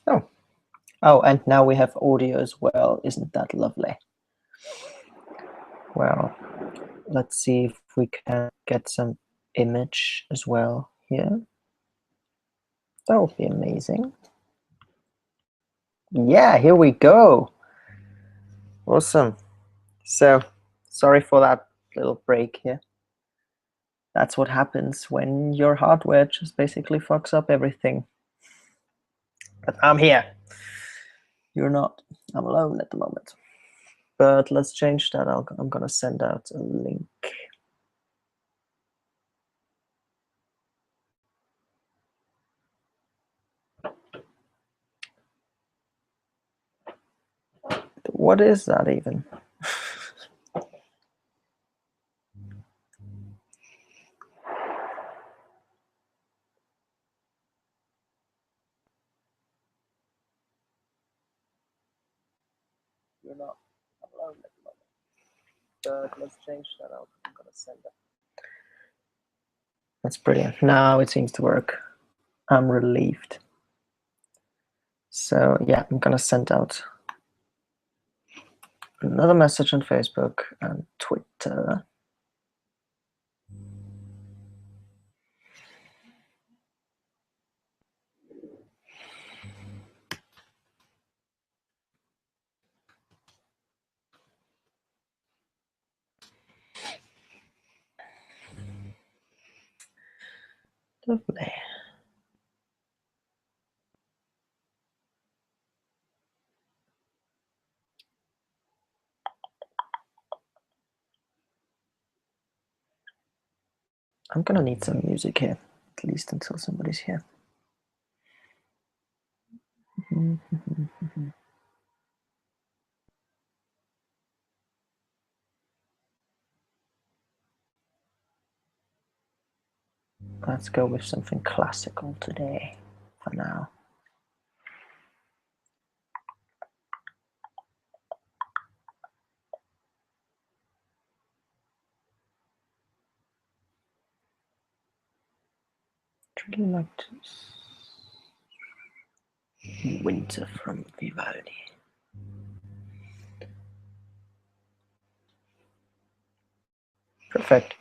Oh. Oh, and now we have audio as well. Isn't that lovely? Well, let's see if we can get some image as well here. That would be amazing. Yeah, here we go. Awesome. So, sorry for that little break here. That's what happens when your hardware just basically fucks up everything. But I'm here. You're not. I'm alone at the moment. But let's change that. I'm gonna send out a link. What is that even? You're not. I'm alone at the moment. But let's change that out. I'm gonna send that. That's brilliant. Now it seems to work. I'm relieved. So yeah, I'm gonna send out another message on Facebook and Twitter. Lovely. I'm gonna need some music here, at least until somebody's here. Let's go with something classical today, for now. I'd really like to. Winter from Vivaldi. Perfect.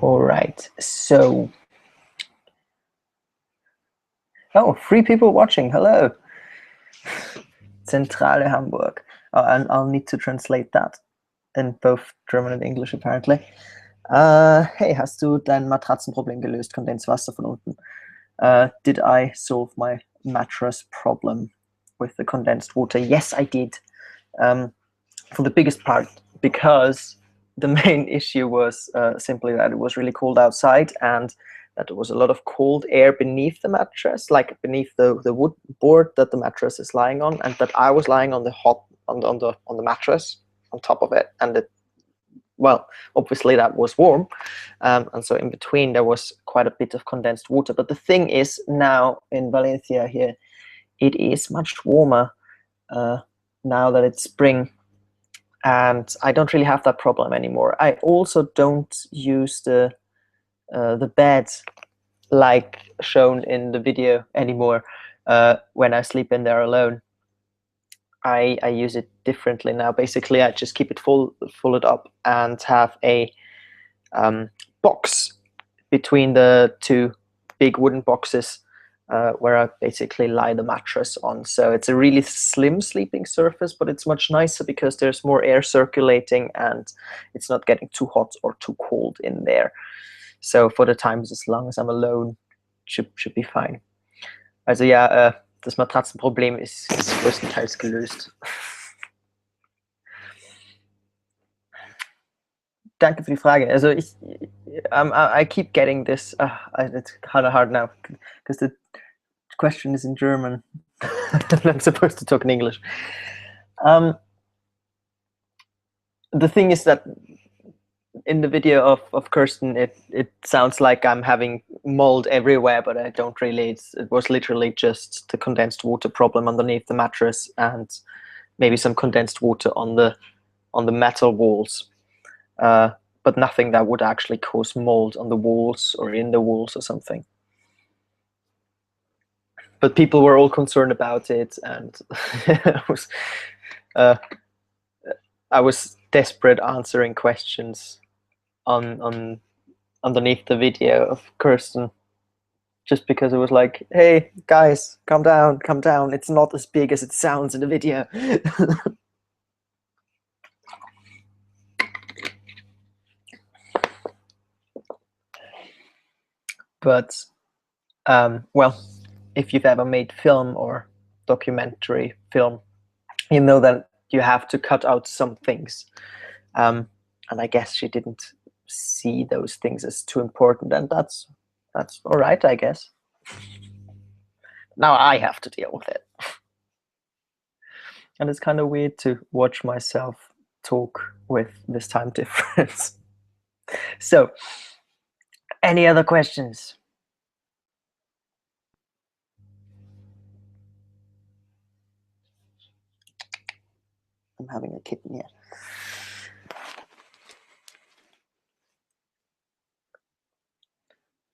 All right, so oh, 3 people watching. Hello. Zentrale Hamburg. And I'll need to translate that in both German and English apparently. Hey, hast du dein Matratzenproblem gelöst? Kondenswasser von unten. Did I solve my mattress problem with the condensed water? Yes, I did. For the biggest part, because the main issue was simply that it was really cold outside and that there was a lot of cold air beneath the mattress, like beneath the wood board that the mattress is lying on, and that I was lying on the on the mattress on top of it, and it, well, obviously that was warm, and so in between there was quite a bit of condensed water. But the thing is, now in Valencia here, it is much warmer now that it's spring, and I don't really have that problem anymore. I also don't use the bed like shown in the video anymore when I sleep in there alone. I use it differently now. Basically, I just keep it folded up and have a box between the 2 big wooden boxes where I basically lie the mattress on. So it's a really slim sleeping surface, but it's much nicer because there's more air circulating and it's not getting too hot or too cold in there. So for the times, as long as I'm alone, should be fine. Also ja, das Matratzenproblem ist größtenteils gelöst. Danke für die Frage. Also I keep getting this. It's kind of hard now because the question is in German. I'm supposed to talk in English. The thing is that in the video of Kirsten, it sounds like I'm having mold everywhere, but I don't really. It was literally just the condensed water problem underneath the mattress and maybe some condensed water on the metal walls. But nothing that would actually cause mold on the walls or in the walls or something. But people were all concerned about it, and I was desperate answering questions on underneath the video of Kirsten, just because it was like, hey guys, calm down, it's not as big as it sounds in the video. But well, if you've ever made film or documentary film, you know that you have to cut out some things, and I guess she didn't see those things as too important, and that's all right, I guess. Now I have to deal with it. And it's kind of weird to watch myself talk with this time difference. So, any other questions? I'm having a kitten here.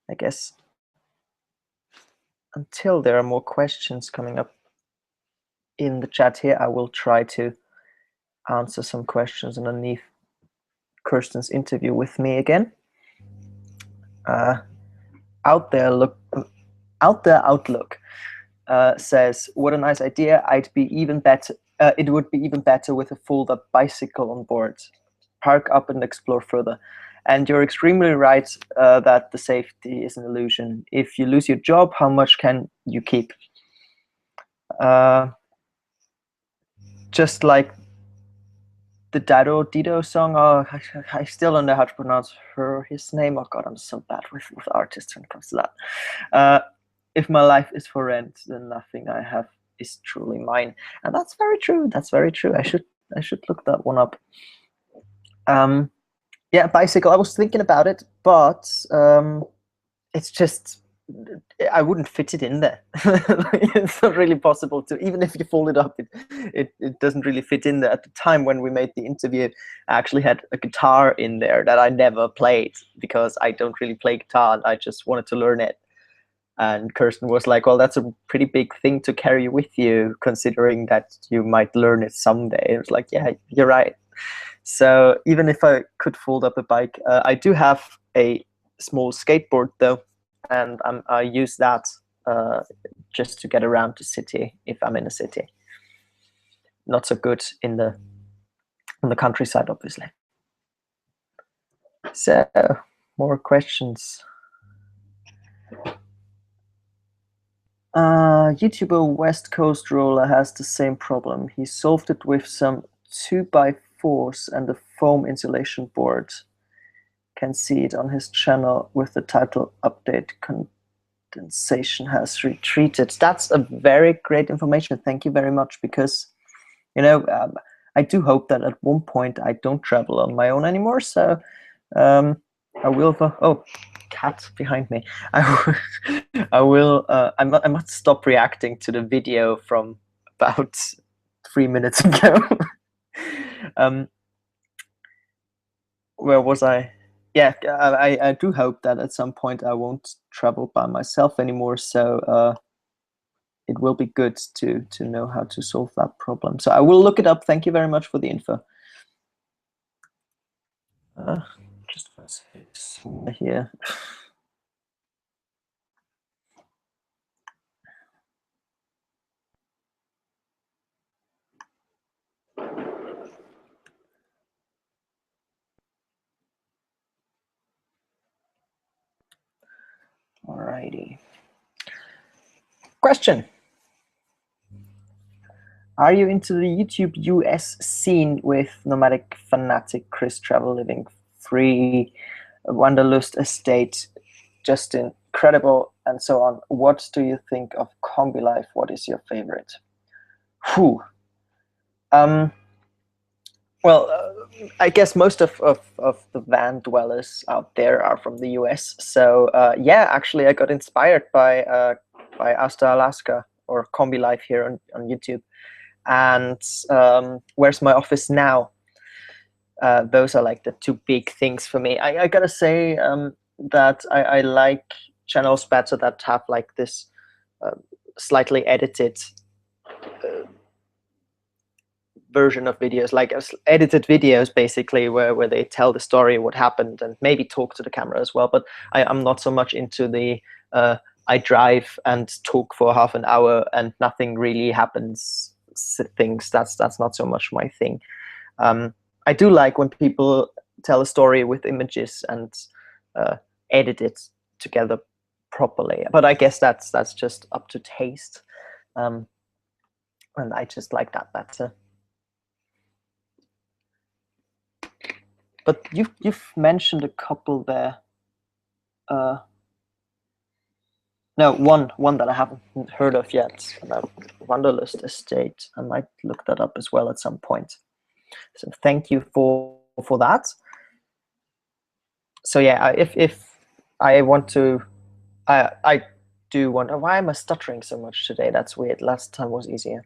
I guess until there are more questions coming up in the chat here, I will try to answer some questions underneath Kirsten's interview with me again. Out there Outlook says, what a nice idea. It would be even better with a fold-up bicycle on board. Park up and explore further. And you're extremely right that the safety is an illusion. If you lose your job, how much can you keep? Just like the Dido song. I still don't know how to pronounce his name. Oh God, I'm so bad with artists when it comes to that. If my life is for rent, then nothing I have is truly mine. And that's very true. That's very true. I should look that one up. Yeah, bicycle. I was thinking about it, but it's just I wouldn't fit it in there. It's not really possible to, even if you fold it up, it doesn't really fit in there. At the time when we made the interview, I actually had a guitar in there that I never played because I don't really play guitar and I just wanted to learn it. And Kirsten was like, well, that's a pretty big thing to carry with you, considering that you might learn it someday. It was like, yeah, you're right. So even if I could fold up a bike, I do have a small skateboard though, and I use that just to get around the city if I'm in a city. Not so good in the on the countryside, obviously. So, more questions. YouTuber West Coast Roller has the same problem. He solved it with some 2x4s and a foam insulation board. Can see it on his channel with the title Update Condensation has retreated. That's a very great information. Thank you very much, because I do hope that at one point I don't travel on my own anymore. So I will. Oh, cat behind me. I will. I must stop reacting to the video from about 3 minutes ago. Where was I? Yeah, I do hope that at some point I won't travel by myself anymore. So it will be good to know how to solve that problem. So I will look it up. Thank you very much for the info. Just here. Alrighty. Question. Are you into the YouTube US scene with Nomadic Fanatic, Chris Travel Living Free, Wanderlust Estate, just incredible, and so on? What do you think of Combi Life? What is your favorite? Whew. Well, I guess most of the van dwellers out there are from the US. So yeah, actually, I got inspired by Asta Alaska or Combi Life here on YouTube. And Where's My Office Now? Those are like the two big things for me. I gotta say that I like channels better that have like this slightly edited version of videos, like edited videos basically, where they tell the story, what happened, and maybe talk to the camera as well. But I'm not so much into the I drive and talk for half an hour and nothing really happens things. That's not so much my thing. I do like when people tell a story with images and edit it together properly, but I guess that's just up to taste, and I just like that better. But you've mentioned a couple there. No, one that I haven't heard of yet, about Wanderlust Estate. I might look that up as well at some point. So thank you for that. So yeah, if I want to, I do want. Why am I stuttering so much today? That's weird. Last time was easier.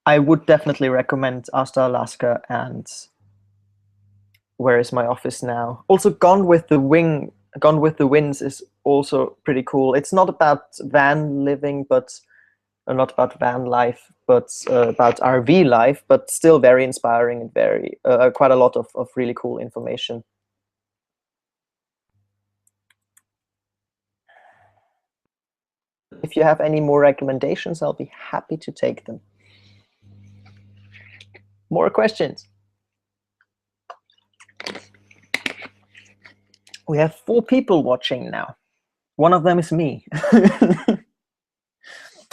I would definitely recommend Asta Alaska and Where Is My Office Now. Also, Gone with the Winds is also pretty cool. It's not about van living, but not about van life, but about RV life, but still very inspiring and very quite a lot of really cool information. If you have any more recommendations, I'll be happy to take them. More questions? We have 4 people watching now. One of them is me.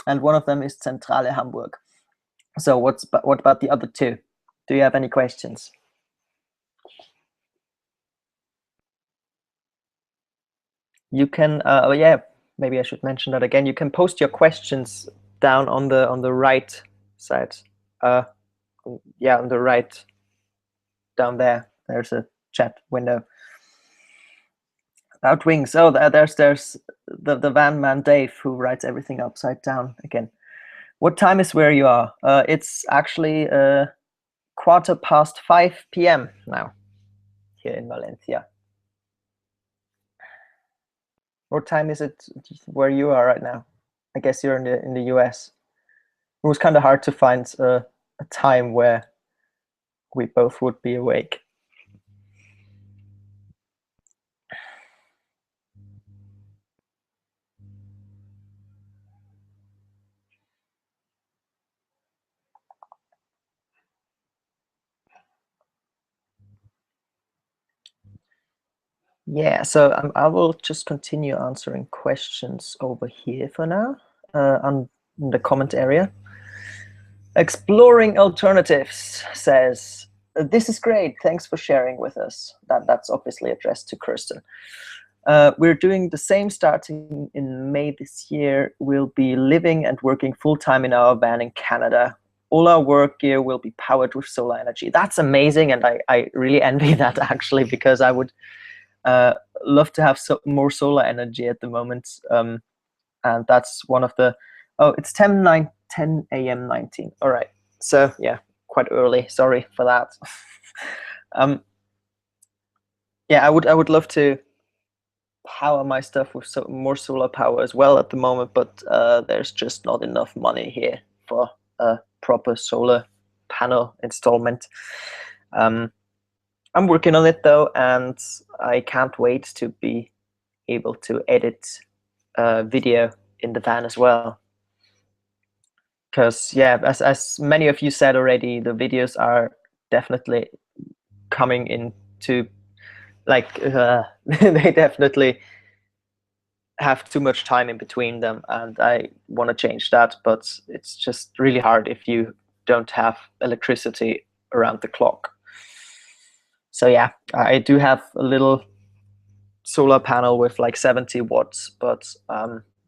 And one of them is Zentrale Hamburg. So what about the other 2? Do you have any questions? You can, yeah, maybe I should mention that again. You can post your questions down on the right side. Yeah, on the right, down there. There's a chat window. About wings. Oh, there's the van man Dave, who writes everything upside down again. What time is where you are? It's actually 5:15 p.m. now here in Valencia. What time is it where you are right now? I guess you're in the US. It was kind of hard to find a time where we both would be awake. Yeah, so I will just continue answering questions over here for now, on in the comment area. Exploring Alternatives says, this is great, thanks for sharing with us. That's obviously addressed to Kirsten. We're doing the same starting in May this year. We'll be living and working full-time in our van in Canada. All our work gear will be powered with solar energy. That's amazing, and I really envy that, actually, because I would love to have more solar energy at the moment. And that's one of the, oh, it's 10 a.m. 19. All right, so yeah, quite early, sorry for that. Yeah, I would love to power my stuff with more solar power as well at the moment, but there's just not enough money here for a proper solar panel installment. I'm working on it though, and I can't wait to be able to edit video in the van as well. Because yeah, as many of you said already, the videos are definitely coming into, like, they definitely have too much time in between them, and I want to change that, but it's just really hard if you don't have electricity around the clock. So yeah, I do have a little solar panel with like 70 watts, but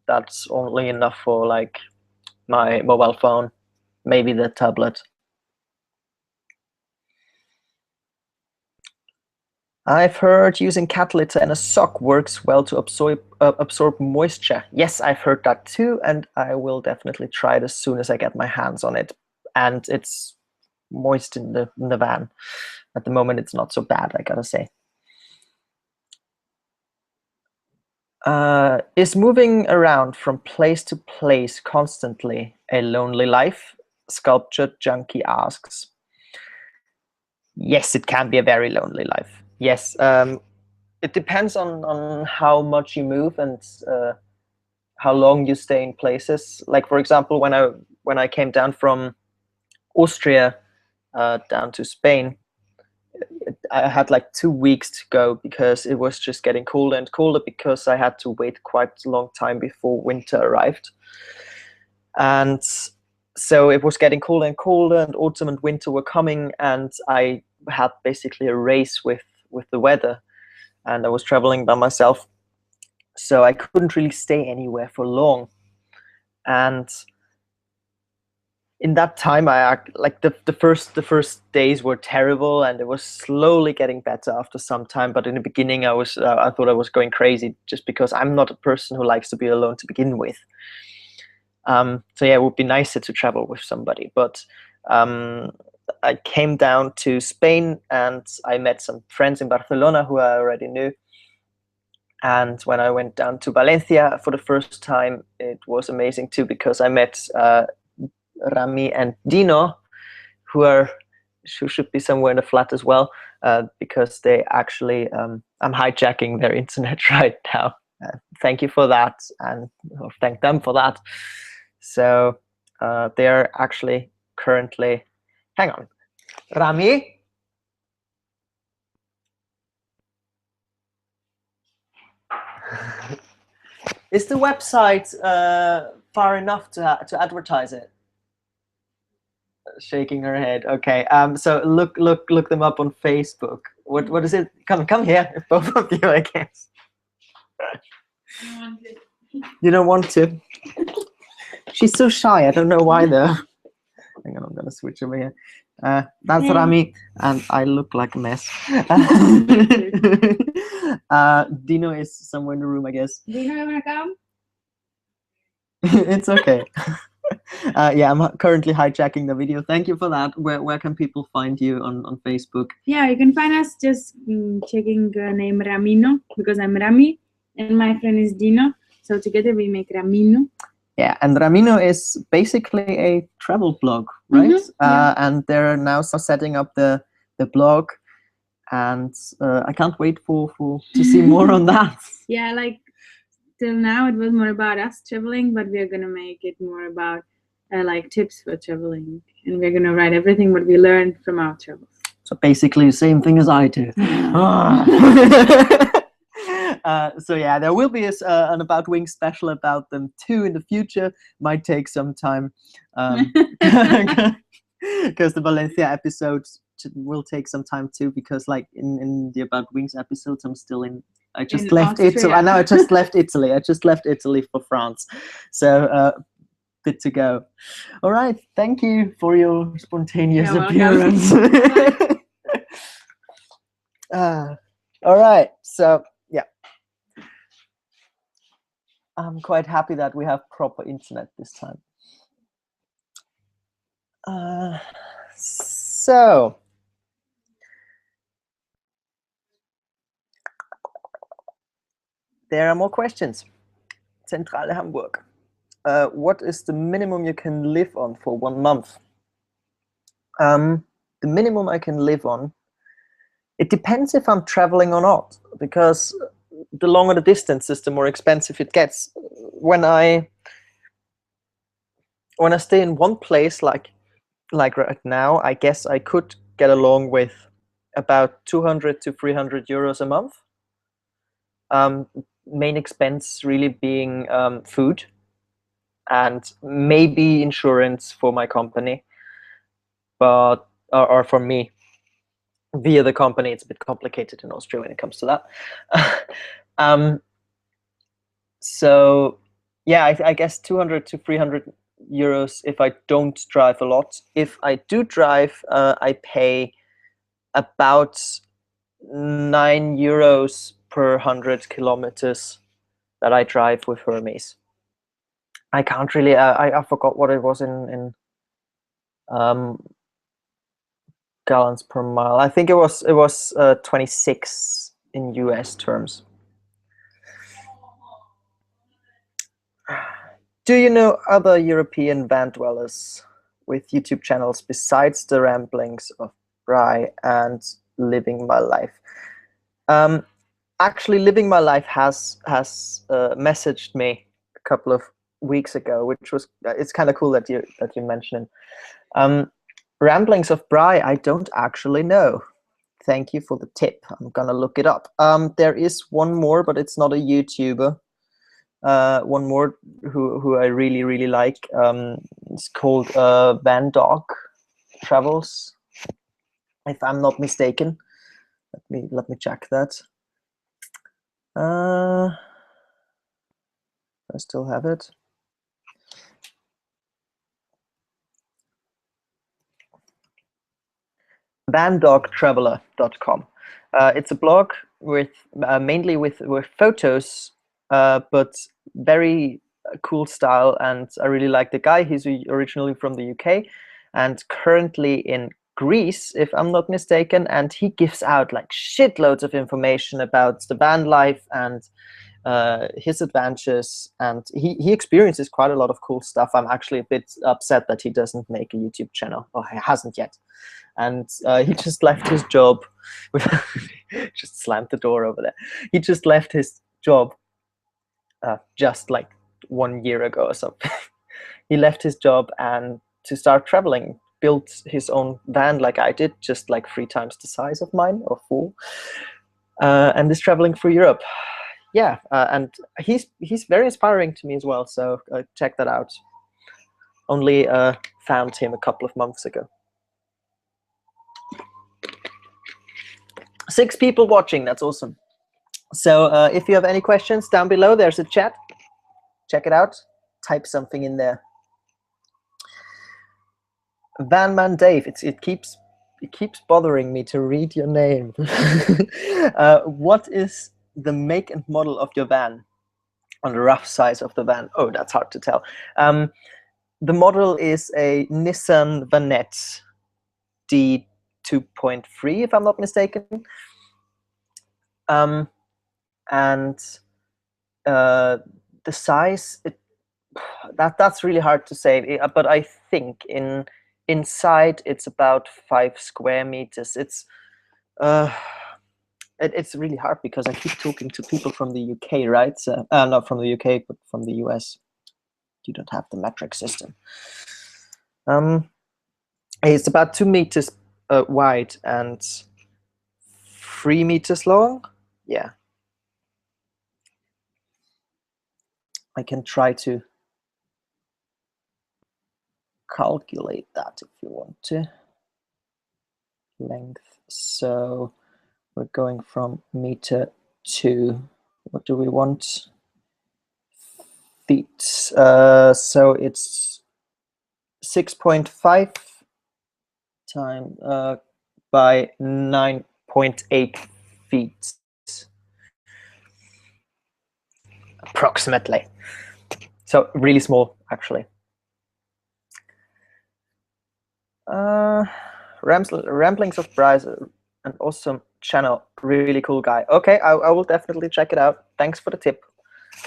that's only enough for like my mobile phone, maybe the tablet. I've heard using cat litter in a sock works well to absorb moisture. Yes, I've heard that too, and I will definitely try it as soon as I get my hands on it. And it's moist in the van. At the moment, it's not so bad, I gotta say. Is moving around from place to place constantly a lonely life? Sculpture Junkie asks. Yes, it can be a very lonely life. Yes, it depends on how much you move and how long you stay in places. Like, for example, when I came down from Austria down to Spain, I had like 2 weeks to go because it was just getting colder and colder, because I had to wait quite a long time before winter arrived. And so it was getting colder and colder, and autumn and winter were coming, and I had basically a race with the weather, and I was traveling by myself, so I couldn't really stay anywhere for long. And in that time, like the first days were terrible, and it was slowly getting better after some time. But in the beginning, I thought I was going crazy, just because I'm not a person who likes to be alone to begin with. So yeah, it would be nicer to travel with somebody. But I came down to Spain, and I met some friends in Barcelona who I already knew. And when I went down to Valencia for the first time, it was amazing too, because I met Rami and Dino, who should be somewhere in the flat as well, because they actually, I'm hijacking their internet right now. Thank you for that, and thank them for that. So they're actually currently, hang on, Rami? Is the website far enough to advertise it? Shaking her head. Okay. So look them up on Facebook. What is it? Come here, both of you, I guess. You don't want to. She's so shy. I don't know why though. Hang on, I'm gonna switch over here. That's Rami, and I look like a mess. Dino is somewhere in the room, I guess. Dino, you wanna come? It's okay. Yeah, I'm currently hijacking the video. Thank you for that. Where can people find you on Facebook? Yeah, you can find us just checking name Ramino, because I'm Rami and my friend is Dino. So together we make Ramino. Yeah, and Ramino is basically a travel blog, right? Yeah. And they're now setting up the the blog, and I can't wait to see more on that. Yeah, like till now it was more about us traveling, but we're gonna make it more about like tips for traveling, and we're gonna write everything what we learned from our travels. So basically the same thing as I do. So yeah, there will be an About Wings special about them too in the future. Might take some time, because the Valencia episodes will take some time too, because like in the About Wings episodes, I just In left Italy. Austria. I know I just left Italy. I just left Italy for France. So bit to go. All right, thank you for your spontaneous You're welcome. appearance. All right, so yeah, I'm quite happy that we have proper internet this time. So there are more questions. Zentrale Hamburg. What is the minimum you can live on for 1 month? The minimum I can live on, it depends if I'm traveling or not, because the longer the distances, the more expensive it gets. When I stay in one place, like right now, I guess I could get along with about 200 to 300 euros a month. Main expense really being food and maybe insurance for my company, but or for me via the company. It's a bit complicated in Austria when it comes to that. So yeah, I guess 200 to 300 euros if I don't drive a lot. If I do drive, I pay about 9 euros per 100 kilometers that I drive with Hermes. I can't really, I forgot what it was in gallons per mile. I think it was 26 in US terms. Do you know other European van dwellers with YouTube channels besides the ramblings of Bry and Living My Life? Actually, Living My Life has messaged me a couple of weeks ago, which was, it's kind of cool that you mentioned him. Ramblings of Bry, I don't actually know. Thank you for the tip. I'm gonna look it up. There is one more, but it's not a YouTuber. One more who I really like. It's called Van Dog Travels, if I'm not mistaken. Let me check that. I still have it. vandogtraveler.com. It's a blog with mainly with photos, but very cool style, and I really like the guy. He's originally from the UK and currently in Greece, if I'm not mistaken, and he gives out like shitloads of information about the van life and his adventures, and he experiences quite a lot of cool stuff. I'm actually a bit upset that he doesn't make a YouTube channel, or he hasn't yet. And he just left his job. Just slammed the door over there. He just left his job just like 1 year ago or something. He left his job and to start traveling, built his own van like I did, just like 3 times the size of mine, or 4, and is traveling through Europe. Yeah, and he's very inspiring to me as well, so check that out. Only found him a couple of months ago. 6 people watching, that's awesome. So if you have any questions, down below there's a chat. Check it out, type something in there. Vanman Dave, it keeps bothering me to read your name. What is the make and model of your van? On the rough size of the van? Oh, that's hard to tell. The model is a Nissan Vanette D 2.3, if I'm not mistaken. And the size, that's really hard to say, but I think in inside it's about 5 square meters. It's really hard because I keep talking to people from the UK, right? So, not from the UK, but from the US. You don't have the metric system. It's about 2 meters wide and 3 meters long. Yeah. I can try to calculate that if you want to. Length. So we're going from meter to, what do we want? Feet. So it's 6.5 time by 9.8 feet, approximately. So really small, actually. Ramblings of Bryce, an awesome channel, really cool guy. Okay, I will definitely check it out. Thanks for the tip,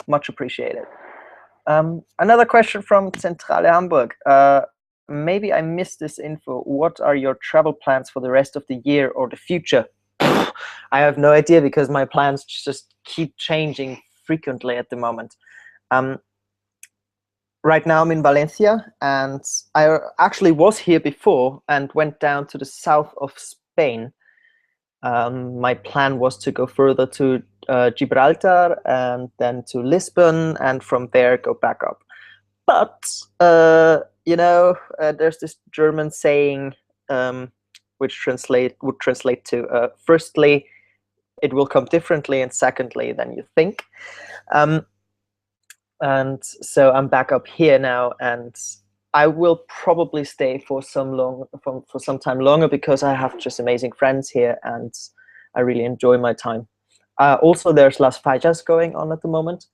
much appreciated. Another question from Zentrale Hamburg. Maybe I missed this info. What are your travel plans for the rest of the year or the future? I have no idea because my plans just keep changing frequently at the moment. Right now I'm in Valencia, and I actually was here before and went down to the south of Spain. My plan was to go further to Gibraltar and then to Lisbon, and from there go back up. But you know, there's this German saying which would translate to firstly, it will come differently, and secondly, than you think. And so I'm back up here now, and I will probably stay for some time longer because I have just amazing friends here, and I really enjoy my time. Also, there's Las Fallas going on at the moment,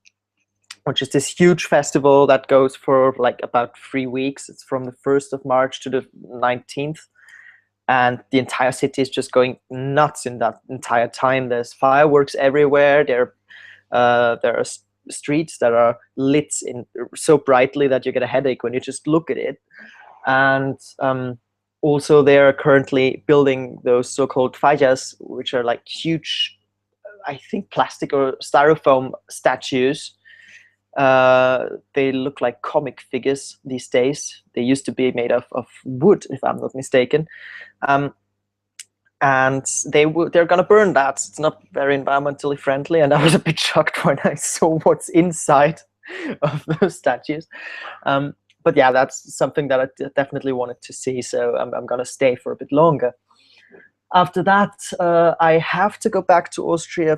which is this huge festival that goes for like about 3 weeks. It's from the 1st of March to the 19th. And the entire city is just going nuts in that entire time. There's fireworks everywhere. There are streets that are lit in so brightly that you get a headache when you just look at it. And also they are currently building those so-called fallas, which are like huge, I think, plastic or styrofoam statues. They look like comic figures these days. They used to be made of wood, if I'm not mistaken. And they're gonna burn that. It's not very environmentally friendly, and I was a bit shocked when I saw what's inside of those statues. But yeah, that's something that I definitely wanted to see, so I'm gonna stay for a bit longer. After that, I have to go back to Austria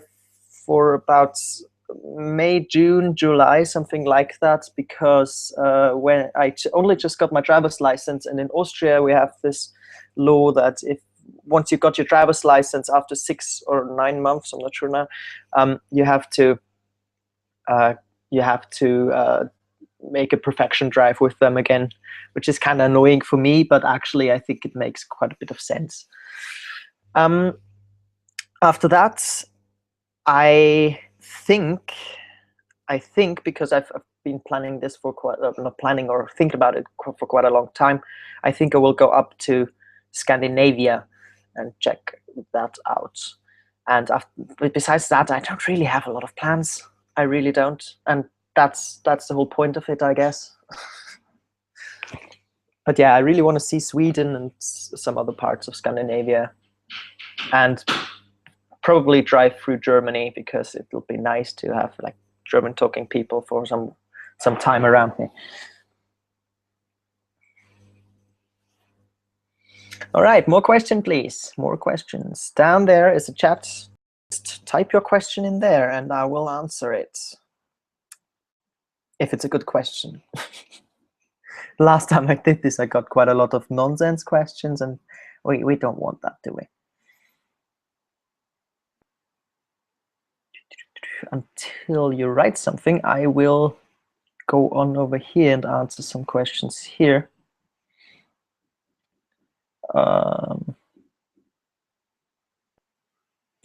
for about May, June, July, something like that, because when I only just got my driver's license, and in Austria we have this law that once you got your driver's license after 6 or 9 months, I'm not sure now, you have to make a perfection drive with them again, which is kind of annoying for me, but actually I think it makes quite a bit of sense. After that, I think because I've been planning this for not planning or thinking about it for quite a long time, I think I will go up to Scandinavia and check that out. And besides that, I don't really have a lot of plans. I really don't, and that's the whole point of it, I guess. But yeah, I really want to see Sweden and some other parts of Scandinavia, and probably drive through Germany because it will be nice to have like German talking people for some time around me. All right, more question, please. More questions. Down there is a chat. Just type your question in there and I will answer it. If it's a good question. Last time I did this, I got quite a lot of nonsense questions, and we don't want that, do we? Until you write something, I will go on over here and answer some questions here.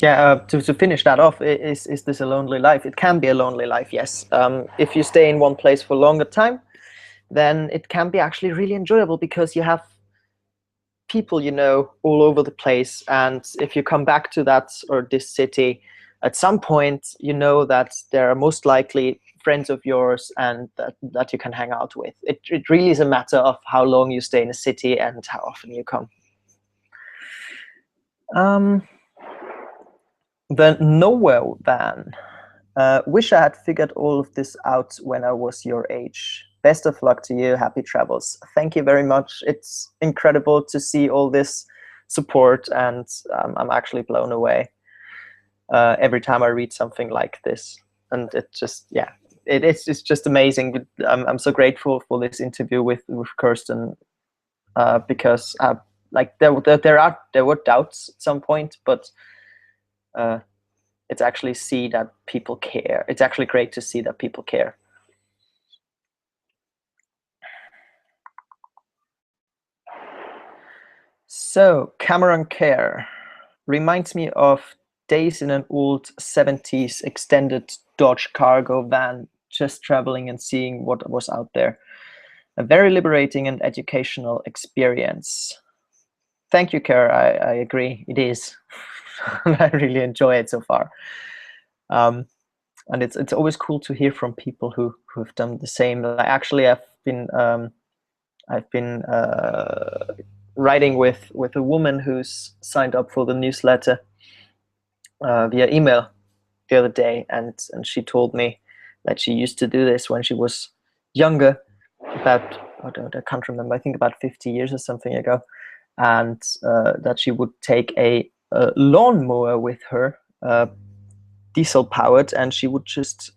Yeah, to finish that off, is this a lonely life? It can be a lonely life, yes. If you stay in one place for a longer time, then it can be actually really enjoyable because you have people you know all over the place, and if you come back to that or this city at some point, you know that there are most likely friends of yours and that you can hang out with. It really is a matter of how long you stay in a city and how often you come. The nowhere van. Wish I had figured all of this out when I was your age. Best of luck to you. Happy travels. Thank you very much. It's incredible to see all this support, and I'm actually blown away every time I read something like this. And it just, yeah, it's just amazing. I'm so grateful for this interview with Kirsten, because like there were doubts at some point, but it's actually see that people care. It's actually great to see that people care. So Cameron Care reminds me of days in an old 70s extended Dodge cargo van, just traveling and seeing what was out there. A very liberating and educational experience. Thank you, Care. I agree. It is. I really enjoy it so far. And it's always cool to hear from people who've done the same. Actually, I've been writing with a woman who's signed up for the newsletter via email the other day, and she told me that she used to do this when she was younger, about, I can't remember, I think about 50 years or something ago, and that she would take a lawnmower with her, diesel powered, and she would just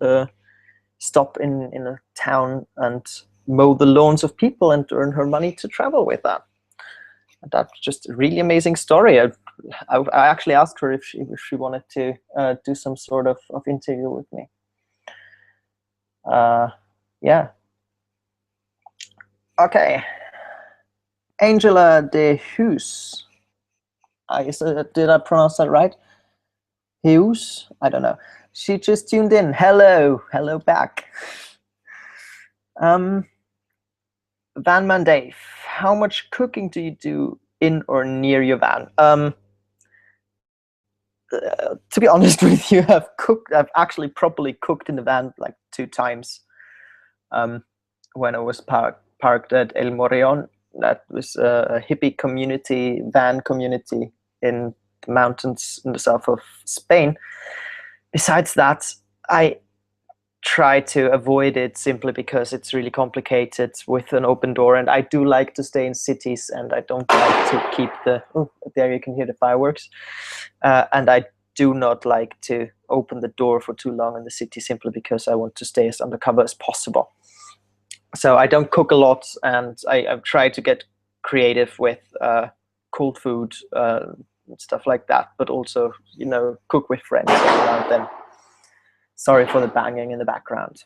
stop in a town and mow the lawns of people and earn her money to travel with that. And that's just a really amazing story. I actually asked her if she wanted to do some sort of interview with me. Yeah. Okay. Angela de Hughes. Did I pronounce that right? Hughes? I don't know. She just tuned in. Hello. Hello back. Vanman Dave, how much cooking do you do in or near your van? To be honest with you, I've actually properly cooked in the van like 2 times. When I was parked at El Morellón, that was a hippie community, van community in the mountains in the south of Spain. Besides that, I try to avoid it simply because it's really complicated with an open door, and I do like to stay in cities, and I don't like to keep there you can hear the fireworks, and I do not like to open the door for too long in the city simply because I want to stay as undercover as possible. So I don't cook a lot, and I've tried to get creative with cold food, stuff like that, but also, cook with friends around them. Sorry for the banging in the background.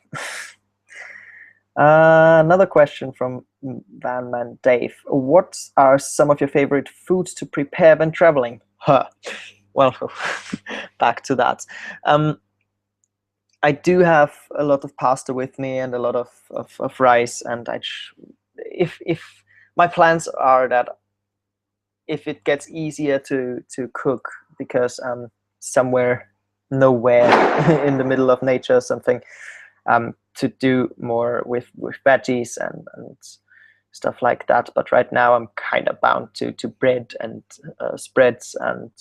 Another question from Vanman Dave. What are some of your favorite foods to prepare when traveling? Well, back to that. I do have a lot of pasta with me and a lot of rice, and if my plans are that if it gets easier to cook because I'm somewhere nowhere in the middle of nature or something, to do more with veggies and stuff like that. But right now I'm kind of bound to bread and spreads and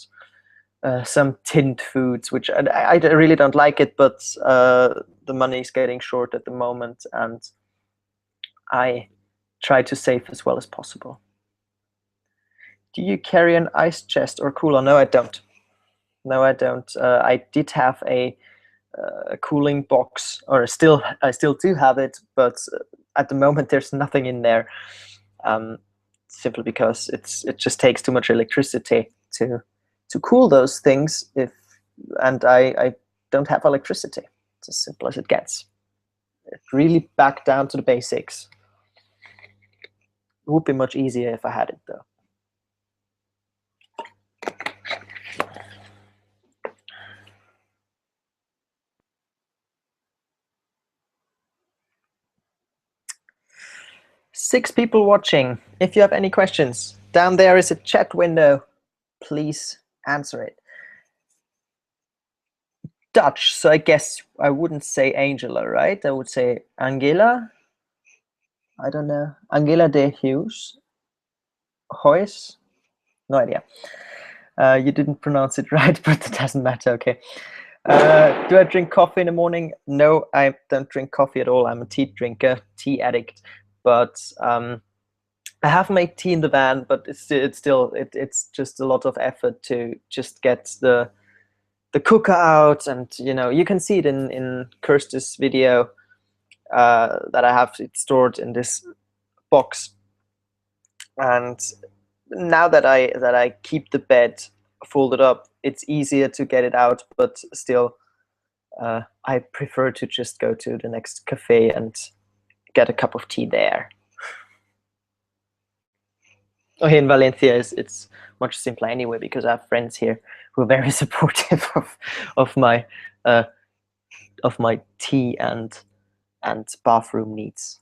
some tinned foods, which I really don't like it, but the money is getting short at the moment, and I try to save as well as possible. Do you carry an ice chest or cooler? No, I don't. No, I don't. I did have a cooling box, or I still do have it, but at the moment there's nothing in there, simply because it just takes too much electricity to cool those things. And I don't have electricity. It's as simple as it gets. It really back down to the basics. It would be much easier if I had it, though. Six people watching. If you have any questions, Down there is a chat window. Please answer it. Dutch, so I guess I wouldn't say Angela, right? I would say Angela. I don't know. Angela de Hughes. Hoyes? No idea. You didn't pronounce it right, but it doesn't matter. Okay. Do I drink coffee in the morning? No, I don't drink coffee at all. I'm a tea drinker, tea addict. But I have made tea in the van, but it's just a lot of effort to just get the cooker out, and you can see it in Kirsty's video that I have it stored in this box. And now that I keep the bed folded up, it's easier to get it out, but still I prefer to just go to the next cafe and get a cup of tea there. Oh, here in Valencia it's much simpler anyway, because I have friends here who are very supportive of my tea and bathroom needs.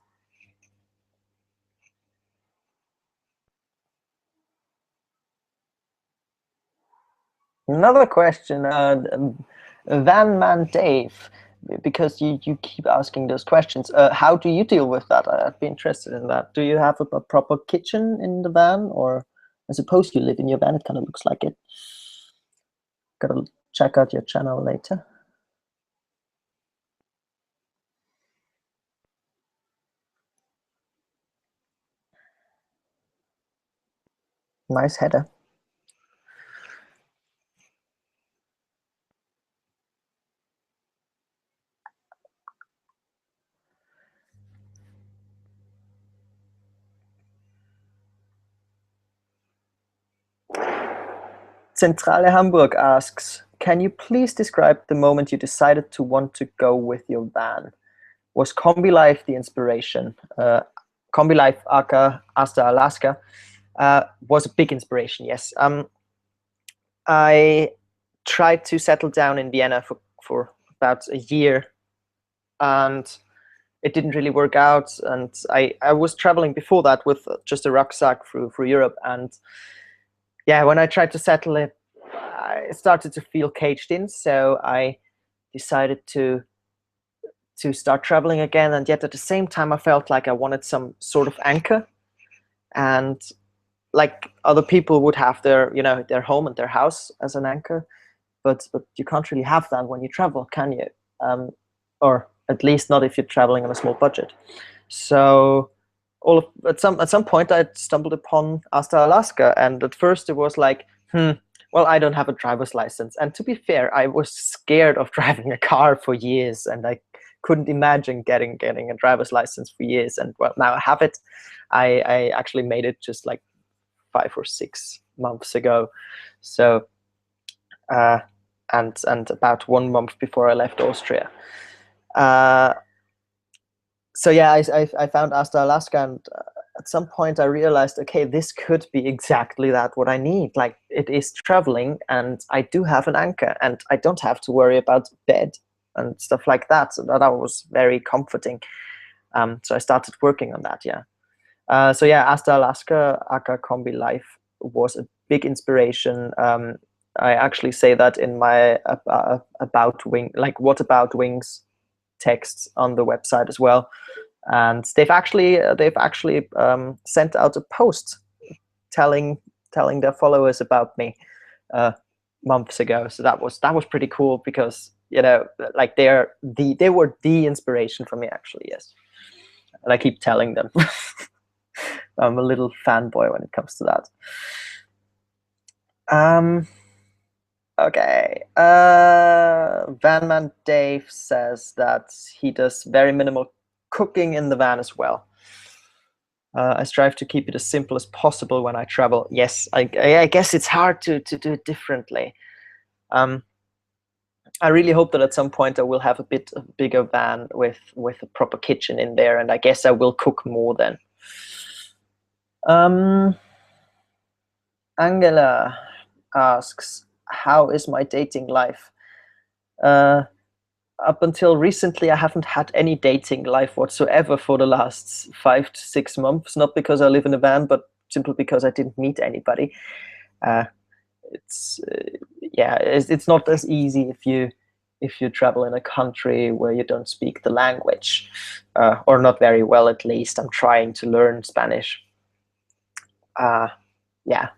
Another question, Van Man Dave, because you keep asking those questions. How do you deal with that? I'd be interested in that. Do you have a proper kitchen in the van, or I suppose you live in your van? It kind of looks like it. Gotta check out your channel later. Nice header. Zentrale Hamburg asks, can you please describe the moment you decided to want to go with your van? Was Combi Life the inspiration? Combi Life aka Asta Alaska was a big inspiration, yes. I tried to settle down in Vienna for about a year, and it didn't really work out. And I was traveling before that with just a rucksack through Europe, and yeah, when I tried to settle it, I started to feel caged in. So I decided to start traveling again, and yet at the same time I felt like I wanted some sort of anchor. And like other people would have their their home and their house as an anchor, but you can't really have that when you travel, can you? Or at least not if you're traveling on a small budget. So at some point I stumbled upon Asta Alaska, and at first it was like, well, I don't have a driver's license, and to be fair, I was scared of driving a car for years, and I couldn't imagine getting a driver's license for years. And well, now I have it. I actually made it just like 5 or 6 months ago. So and about 1 month before I left Austria. So yeah, I found Asta Alaska, and at some point I realized, okay, this could be exactly that what I need. Like, it is traveling, and I do have an anchor, and I don't have to worry about bed and stuff like that. So that was very comforting. So I started working on that. Yeah. So yeah, Asta Alaska aka Combi Life was a big inspiration. I actually say that in my what about wings texts on the website as well. And they've actually sent out a post telling their followers about me months ago. So that was pretty cool, because like they were the inspiration for me, actually. Yes, and I keep telling them. I'm a little fanboy when it comes to that. Okay. Vanman Dave says that he does very minimal cooking in the van as well. I strive to keep it as simple as possible when I travel. Yes, I guess it's hard to do it differently. I really hope that at some point I will have a bit bigger van with a proper kitchen in there, and I guess I will cook more then. Angela asks, how is my dating life? Up until recently, I haven't had any dating life whatsoever for the last 5 to 6 months. Not because I live in a van, but simply because I didn't meet anybody. It's yeah, it's not as easy if you travel in a country where you don't speak the language, or not very well. At least I'm trying to learn Spanish. Yeah,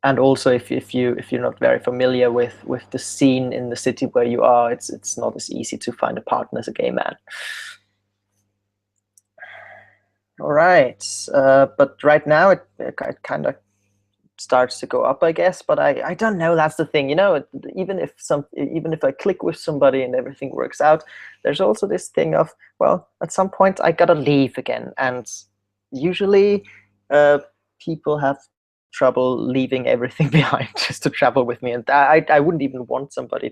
and also if you're not very familiar with the scene in the city where you are, it's not as easy to find a partner as a gay man. All right, but right now it kind of starts to go up, I guess. But I don't know. That's the thing, you know. Even if I click with somebody and everything works out, there's also this thing of, well, at some point I gotta leave again, and usually people have trouble leaving everything behind just to travel with me, and I wouldn't even want somebody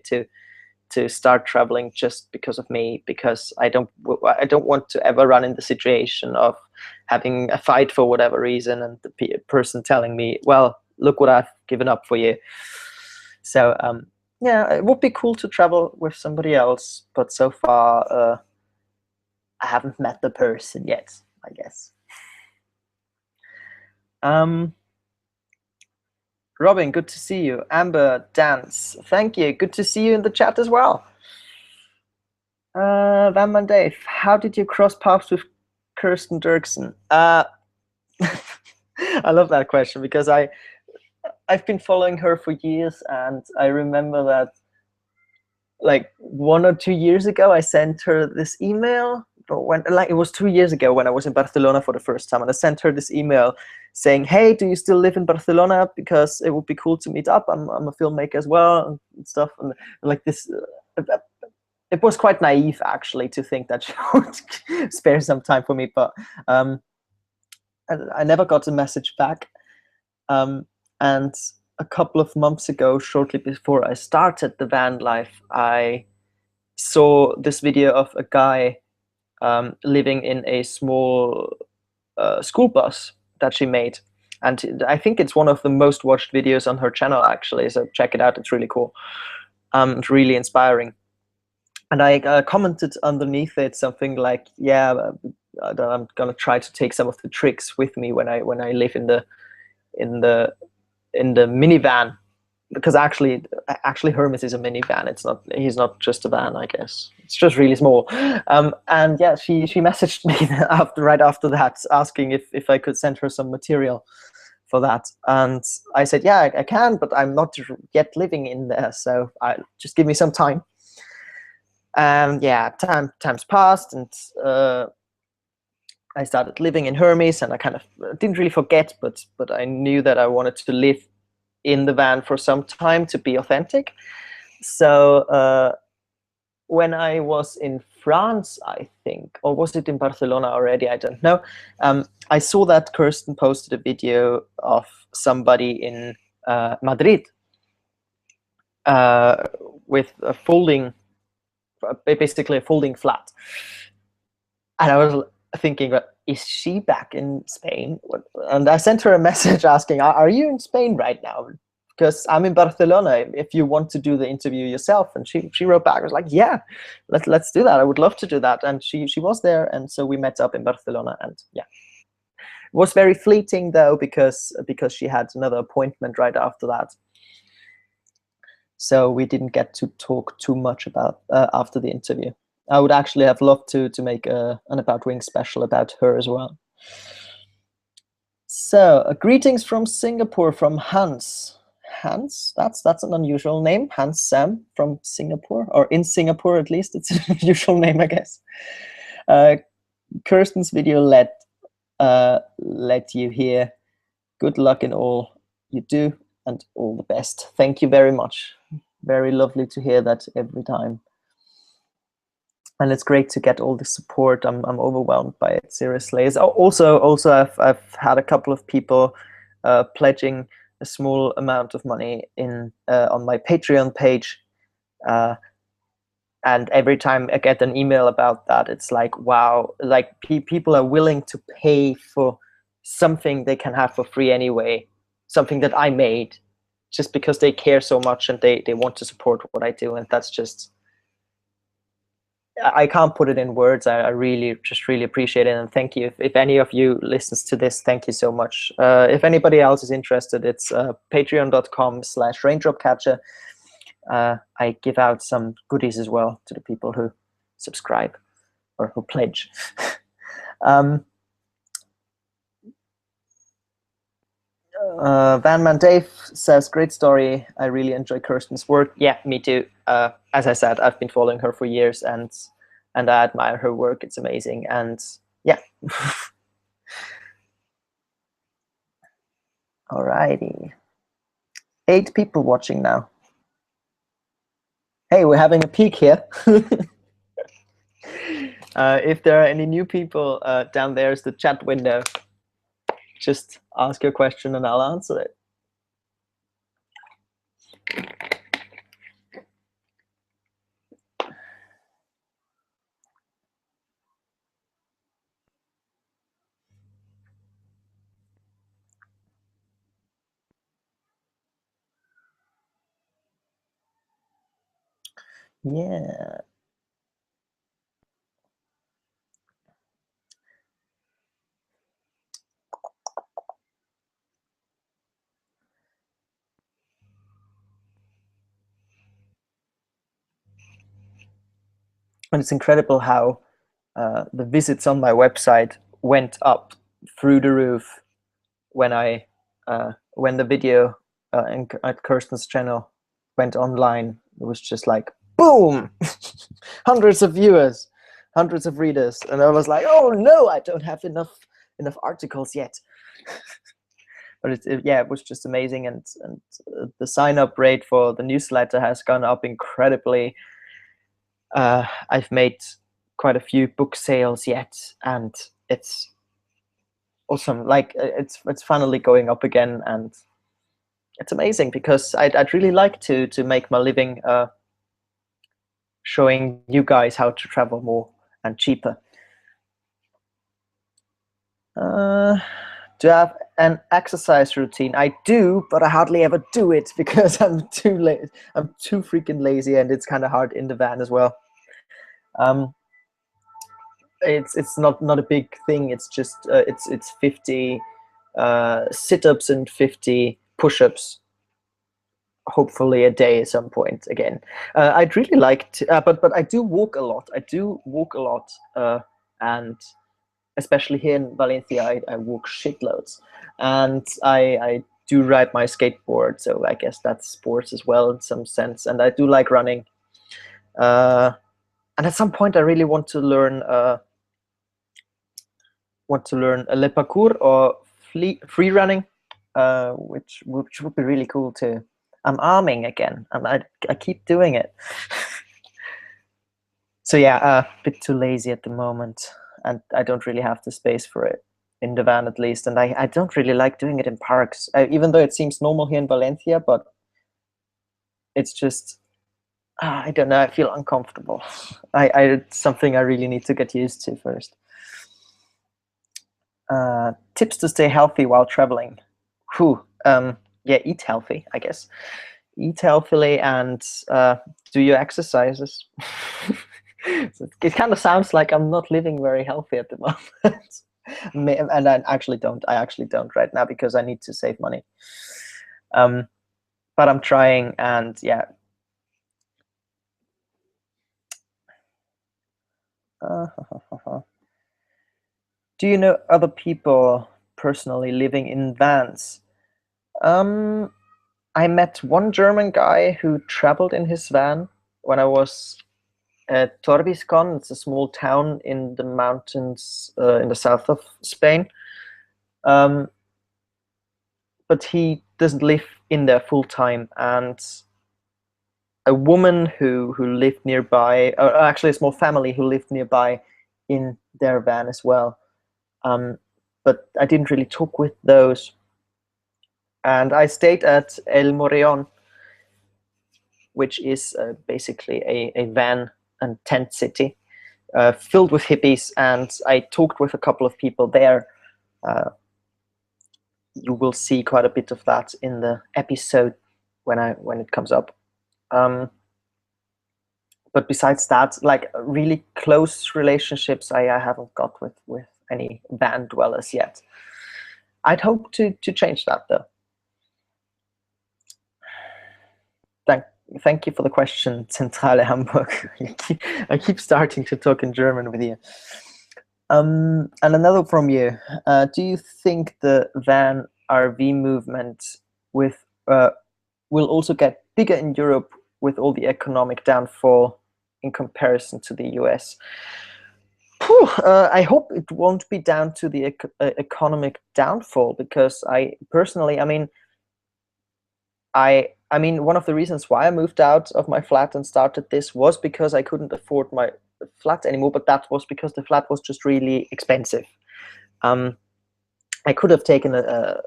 to start traveling just because of me, because I don't want to ever run in the situation of having a fight for whatever reason and the person telling me, well, look what I've given up for you. So yeah, it would be cool to travel with somebody else, but so far I haven't met the person yet, I guess. Robin, good to see you. Amber, Dance, thank you. Good to see you in the chat as well. Van Man Dave, how did you cross paths with Kirsten Dirksen? I love that question, because I've been following her for years, and I remember that like 1 or 2 years ago I sent her this email. When, like, it was 2 years ago when I was in Barcelona for the first time, and I sent her this email saying, hey, do you still live in Barcelona, because it would be cool to meet up. I'm a filmmaker as well and stuff, and like this it was quite naive actually to think that she would spare some time for me, but I never got a message back. And a couple of months ago, shortly before I started the van life, I saw this video of a guy living in a small school bus that she made. And I think it's one of the most watched videos on her channel, actually. So check it out. It's really cool. It's really inspiring. And I commented underneath it something like, yeah, I'm gonna try to take some of the tricks with me when I live in the minivan, because actually Hermes is a minivan. He's not just a van, I guess. It's just really small. And yeah, she messaged me right after that, asking if I could send her some material for that. And I said, yeah, I can, but I'm not yet living in there, so just give me some time. And yeah, times passed, and I started living in Hermes, and I kind of didn't really forget, but I knew that I wanted to live in the van for some time to be authentic. So when I was in France, I think, or was it in Barcelona already? I don't know. I saw that Kirsten posted a video of somebody in Madrid with basically a folding flat. And I was thinking, is she back in Spain? And I sent her a message asking, are you in Spain right now? Because I'm in Barcelona, if you want to do the interview yourself. And she wrote back, I was like, yeah, let's do that. I would love to do that. And she was there, and so we met up in Barcelona, and yeah. It was very fleeting though, because she had another appointment right after that. So we didn't get to talk too much about after the interview. I would actually have loved to make an About Wings special about her as well. So greetings from Singapore from Hans. Hans, that's an unusual name. Hans Sam from Singapore, or in Singapore at least. It's an unusual name, I guess. Kirsten's video let you hear. Good luck in all you do, and all the best. Thank you very much. Very lovely to hear that every time. And it's great to get all the support. I'm overwhelmed by it, seriously. It's also I've had a couple of people pledging a small amount of money in on my Patreon page, and every time I get an email about that, it's like, wow, like people are willing to pay for something they can have for free anyway, something that I made, just because they care so much and they want to support what I do. And that's just, I can't put it in words. I really appreciate it, and thank you. If any of you listens to this, thank you so much. If anybody else is interested, it's patreon.com/raindropcatcher. I give out some goodies as well to the people who subscribe or who pledge. Vanman Dave says, great story. I really enjoy Kirsten's work. Yeah, me too. As I said, I've been following her for years, and I admire her work. It's amazing. And yeah. Alrighty. 8 people watching now. Hey, we're having a peek here. If there are any new people, down there is the chat window. Just ask your question and I'll answer it. Yeah. And it's incredible how the visits on my website went up through the roof when when the video at Kirsten's channel went online. It was just like boom, hundreds of viewers, hundreds of readers, and I was like, oh no, I don't have enough articles yet. But it was just amazing, and the sign-up rate for the newsletter has gone up incredibly. I've made quite a few book sales yet, and it's awesome. Like it's finally going up again, and it's amazing because I'd really like to make my living showing you guys how to travel more and cheaper. Do I have an exercise routine? I do, but I hardly ever do it because I'm too late. I'm too freaking lazy, and it's kind of hard in the van as well. It's not a big thing. It's just it's 50 sit-ups and 50 push-ups, hopefully a day at some point again. I'd really like to, but I do walk a lot. And especially here in Valencia, I walk shitloads, and I do ride my skateboard. So I guess that's sports as well in some sense. And I do like running. And at some point, I really want to learn le parkour or free running, which would be really cool too. I'm arming again, and I keep doing it. So yeah, a bit too lazy at the moment, and I don't really have the space for it in the van at least. And I don't really like doing it in parks, even though it seems normal here in Valencia, but it's just I don't know. I feel uncomfortable. It's something I really need to get used to first. Tips to stay healthy while traveling. Yeah, eat healthy, I guess. Eat healthily and do your exercises. It kind of sounds like I'm not living very healthy at the moment. And I actually don't right now because I need to save money. But I'm trying, and yeah. Do you know other people personally living in vans? I met one German guy who traveled in his van when I was at Torbiscon. It's a small town in the mountains in the south of Spain. But he doesn't live in there full time. And a woman who lived nearby, or actually a small family who lived nearby in their van as well. But I didn't really talk with those. And I stayed at El Morellón, which is basically a van and tent city filled with hippies. And I talked with a couple of people there. You will see quite a bit of that in the episode when it comes up. But but besides that, like really close relationships, I haven't got with any van dwellers yet. I'd hope to change that though. Thank you for the question, Zentrale Hamburg. I keep starting to talk in German with you. And another from you. Do you think the van RV movement with will also get bigger in Europe with all the economic downfall in comparison to the US? Whew, I hope it won't be down to the economic downfall, because I personally, I mean, one of the reasons why I moved out of my flat and started this was because I couldn't afford my flat anymore, but that was because the flat was just really expensive. Um, I could have taken a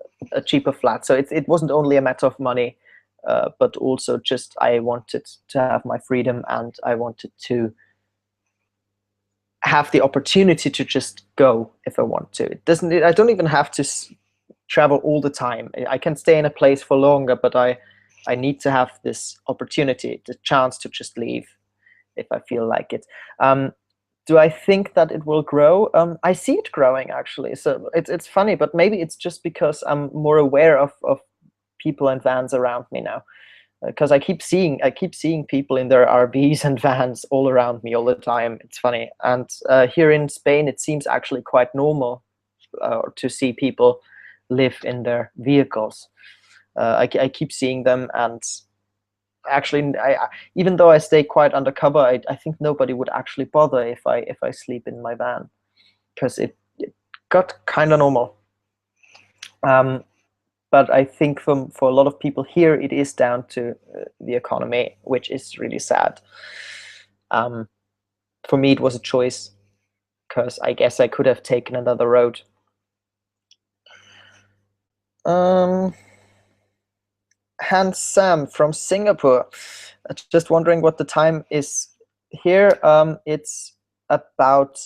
cheaper flat, so it wasn't only a matter of money, but also just I wanted to have my freedom, and I wanted to have the opportunity to just go if I want to. I don't even have to travel all the time. I can stay in a place for longer, but I need to have this opportunity, the chance to just leave if I feel like it. Do I think that it will grow? I see it growing, actually. So it's funny, but maybe it's just because I'm more aware of people and vans around me now. Because I keep seeing people in their RVs and vans all around me all the time. It's funny. And here in Spain, it seems actually quite normal to see people live in their vehicles. I keep seeing them, and actually, even though I stay quite undercover, I think nobody would actually bother if I sleep in my van, because it got kind of normal. But I think for a lot of people here, it is down to the economy, which is really sad. For me, it was a choice, because I guess I could have taken another road. Hans Sam from Singapore, just wondering what the time is here. It's about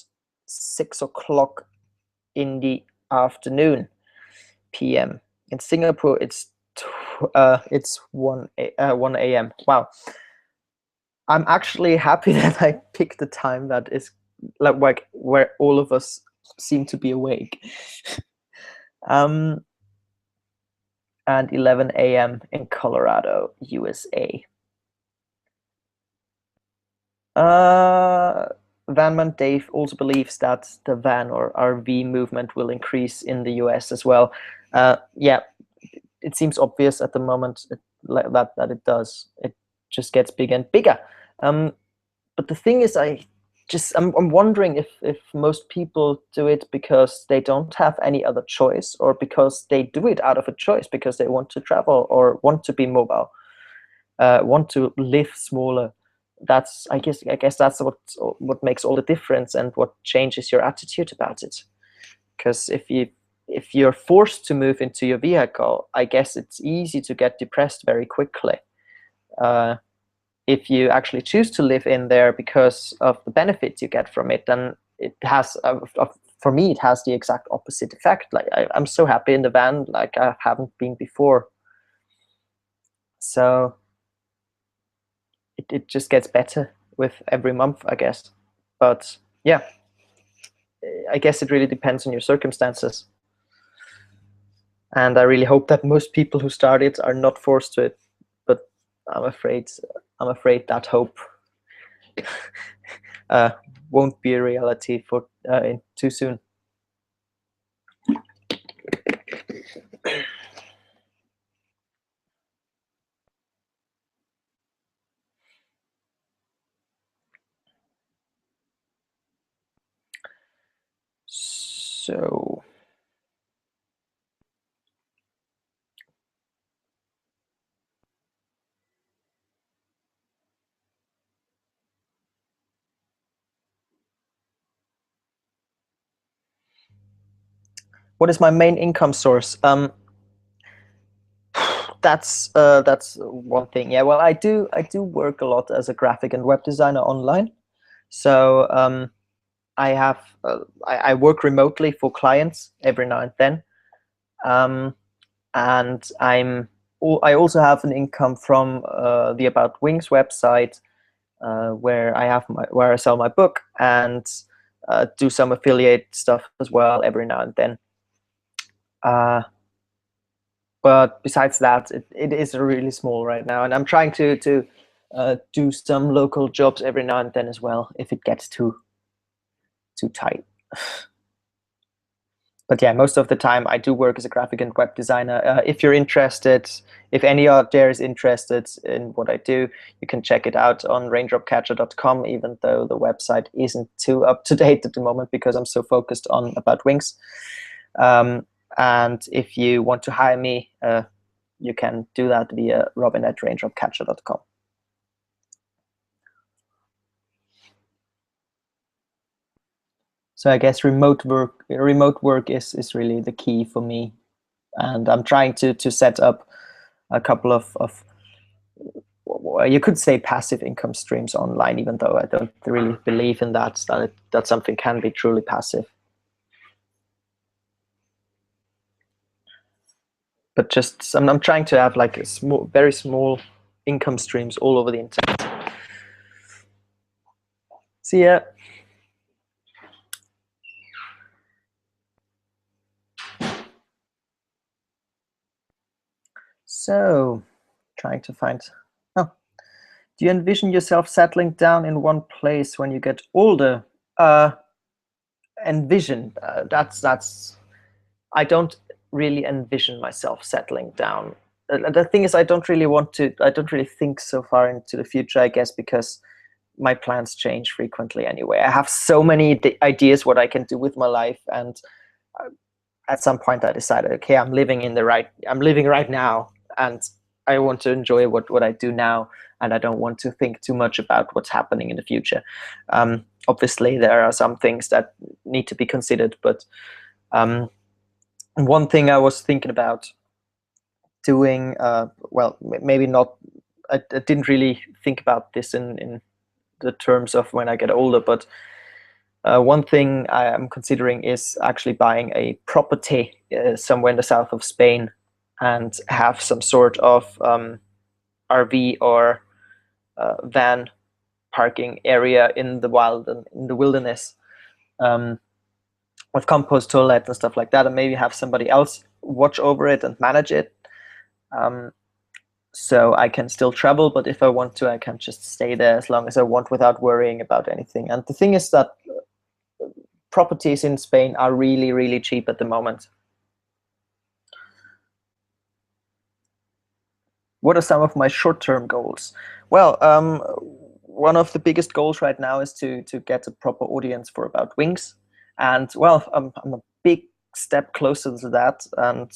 6 o'clock in the afternoon, PM. In Singapore, it's 1 a.m. Wow. I'm actually happy that I picked the time that is like where all of us seem to be awake. And 11 a.m. in Colorado, USA. Vanman Dave also believes that the van or RV movement will increase in the US as well. Yeah, it seems obvious at the moment that it does. It just gets bigger and bigger. But the thing is, I'm wondering if most people do it because they don't have any other choice, or because they do it out of a choice because they want to travel or want to be mobile, want to live smaller. I guess that's what makes all the difference, and what changes your attitude about it. Because if you're forced to move into your vehicle, I guess it's easy to get depressed very quickly. If you actually choose to live in there because of the benefits you get from it, then it has, for me, it has the exact opposite effect. Like I'm so happy in the van, like I haven't been before. So it just gets better with every month, I guess. But yeah, I guess it really depends on your circumstances. And I really hope that most people who start it are not forced to it. But I'm afraid that hope won't be a reality for too soon. So what is my main income source? That's one thing. Yeah, well, I do work a lot as a graphic and web designer online. So I work remotely for clients every now and then, and I also have an income from the About Wings website, where I sell my book and do some affiliate stuff as well every now and then. But besides that, it is really small right now, and I'm trying to do some local jobs every now and then as well if it gets too tight. But yeah, most of the time I do work as a graphic and web designer. If you're interested, if any out there is interested in what I do, you can check it out on raindropcatcher.com, even though the website isn't too up to date at the moment because I'm so focused on About Wings. And if you want to hire me, you can do that via robin@raindropcatcher.com. So I guess remote work is really the key for me, and I'm trying to set up a couple of you could say passive income streams online, even though I don't really believe in that something can be truly passive. But just I'm trying to have like very small income streams all over the internet. See ya. So, trying to find. Oh, do you envision yourself settling down in one place when you get older? Envision. That's. I don't really envision myself settling down. The thing is, I don't really think so far into the future, I guess, because my plans change frequently anyway. I have so many ideas what I can do with my life, and at some point I decided, okay, I'm living right now, and I want to enjoy what I do now, and I don't want to think too much about what's happening in the future. Obviously, there are some things that need to be considered, but one thing I was thinking about doing, well, maybe not. I didn't really think about this in the terms of when I get older, but one thing I am considering is actually buying a property somewhere in the south of Spain and have some sort of RV or van parking area in the wild and in the wilderness, with compost toilet and stuff like that, and maybe have somebody else watch over it and manage it. So I can still travel, but if I want to, I can just stay there as long as I want without worrying about anything. And the thing is that properties in Spain are really, really cheap at the moment. What are some of my short-term goals? Well, one of the biggest goals right now is to get a proper audience for About Wings, and well, I'm a big step closer to that, and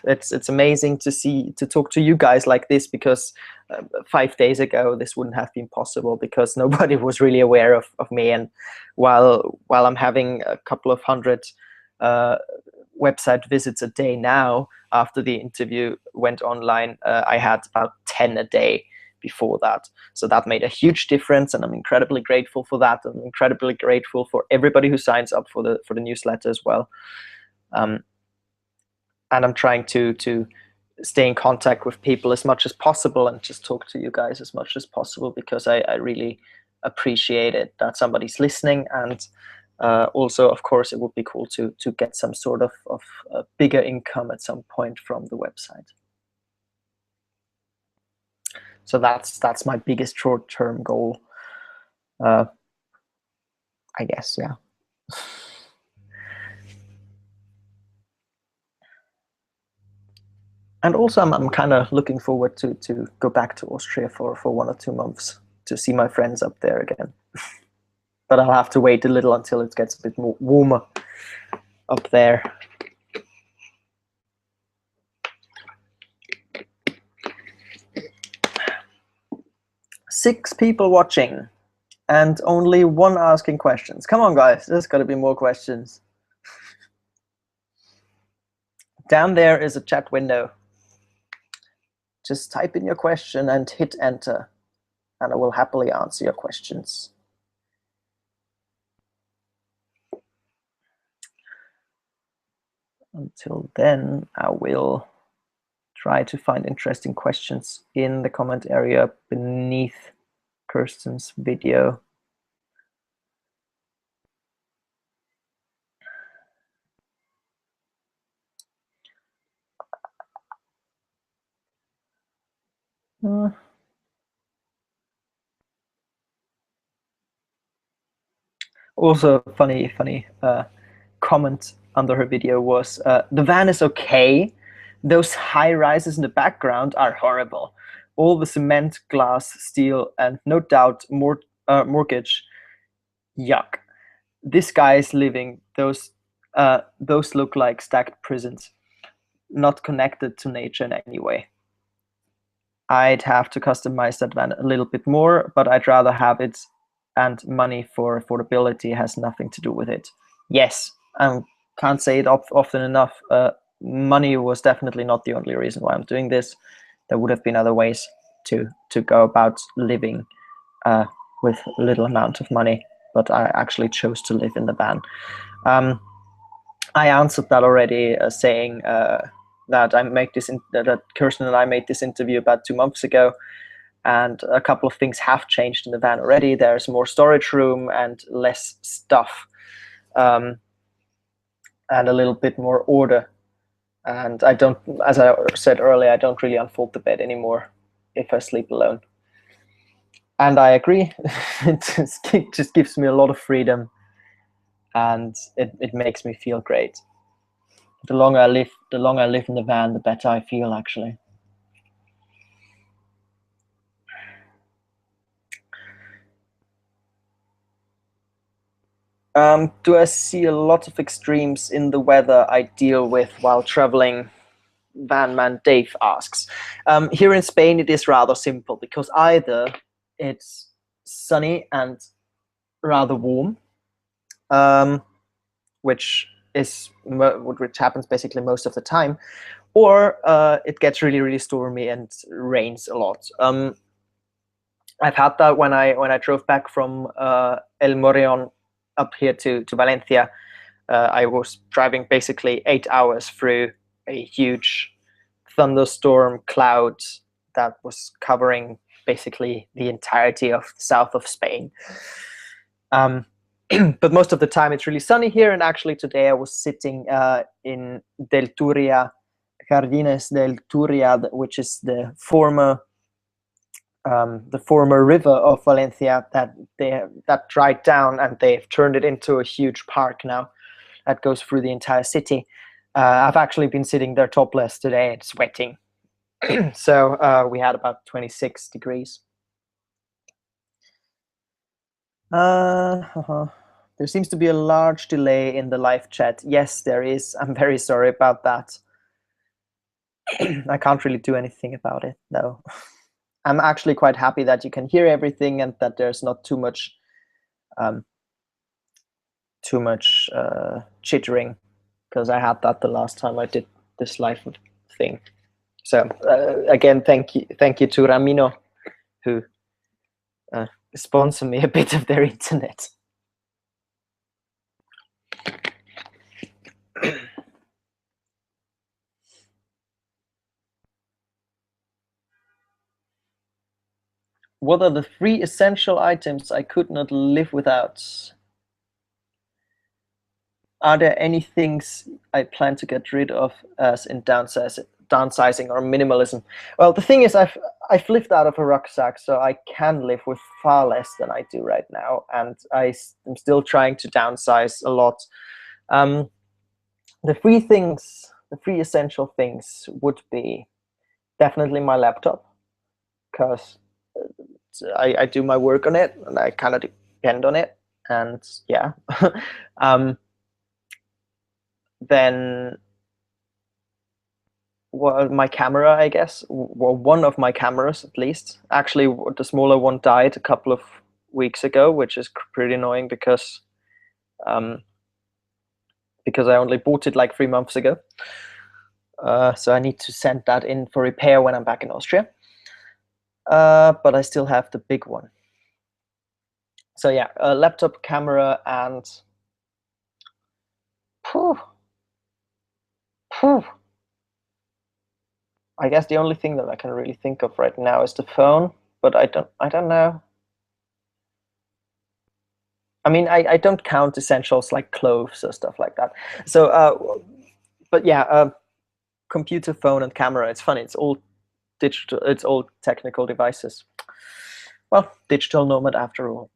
it's amazing to talk to you guys like this, because 5 days ago this wouldn't have been possible because nobody was really aware of me. And while I'm having a couple of hundred website visits a day now, after the interview went online, I had about 10 a day before that. So that made a huge difference, and I'm incredibly grateful for that. I'm incredibly grateful for everybody who signs up for the newsletter as well. And I'm trying to stay in contact with people as much as possible and just talk to you guys as much as possible, because I really appreciate it that somebody's listening. And also, of course, it would be cool to get some sort of bigger income at some point from the website. So that's my biggest short-term goal, I guess. Yeah. And also, I'm kind of looking forward to go back to Austria for 1 or 2 months to see my friends up there again. But I'll have to wait a little until it gets a bit more warmer up there. Six people watching and only one asking questions. Come on, guys, there's got to be more questions. Down there is a chat window. Just type in your question and hit enter, and I will happily answer your questions. Until then, I will try to find interesting questions in the comment area beneath Kirsten's video. Also, funny comment under her video was, the van is okay. Those high rises in the background are horrible. All the cement, glass, steel, and no doubt mortgage. Yuck. This guy is living. Those look like stacked prisons, not connected to nature in any way. I'd have to customize that van a little bit more, but I'd rather have it, and money for affordability has nothing to do with it. Yes, I can't say it often enough. Money was definitely not the only reason why I'm doing this. There would have been other ways to go about living with little amount of money, but I actually chose to live in the van. I answered that already, saying that that Kirsten and I made this interview about 2 months ago, and a couple of things have changed in the van already. There's more storage room and less stuff, and a little bit more order. And I don't, as I said earlier, I don't really unfold the bed anymore if I sleep alone. And I agree, it just gives me a lot of freedom, and it makes me feel great. The longer I live in the van, the better I feel, actually. Do I see a lot of extremes in the weather I deal with while traveling? Van Man Dave asks. Here in Spain, it is rather simple, because either it's sunny and rather warm, which happens basically most of the time, or it gets really, really stormy and rains a lot. I've had that when I drove back from El Morreón up here to Valencia. I was driving basically 8 hours through a huge thunderstorm cloud that was covering basically the entirety of the south of Spain. But most of the time it's really sunny here, and actually today I was sitting in Del Turia, Jardines del Turia, which is the former river of Valencia that dried down, and they've turned it into a huge park now that goes through the entire city. I've actually been sitting there topless today and sweating. So we had about 26 degrees. There seems to be a large delay in the live chat. Yes, there is. I'm very sorry about that. I can't really do anything about it, though. I'm actually quite happy that you can hear everything and that there's not too much chittering, because I had that the last time I did this live thing. So again, thank you to Ramino, who sponsored me a bit of their internet. What are the 3 essential items I could not live without? Are there any things I plan to get rid of, as in downsizing or minimalism? Well, the thing is, I've lived out of a rucksack, so I can live with far less than I do right now, and I'm still trying to downsize a lot. The 3 essential things would be definitely my laptop, because I do my work on it and I kind of depend on it, and yeah. Then my camera, I guess. Well, one of my cameras at least. Actually, the smaller one died a couple of weeks ago, which is pretty annoying, because I only bought it like 3 months ago. So I need to send that in for repair when I'm back in Austria. But I still have the big one. So yeah, a laptop, camera, and I guess the only thing that I can really think of right now is the phone, but I don't know. I mean, I don't count essentials like clothes or stuff like that. So, but yeah, computer, phone, and camera. It's funny. It's all digital. It's all technical devices. Well, digital nomad after all.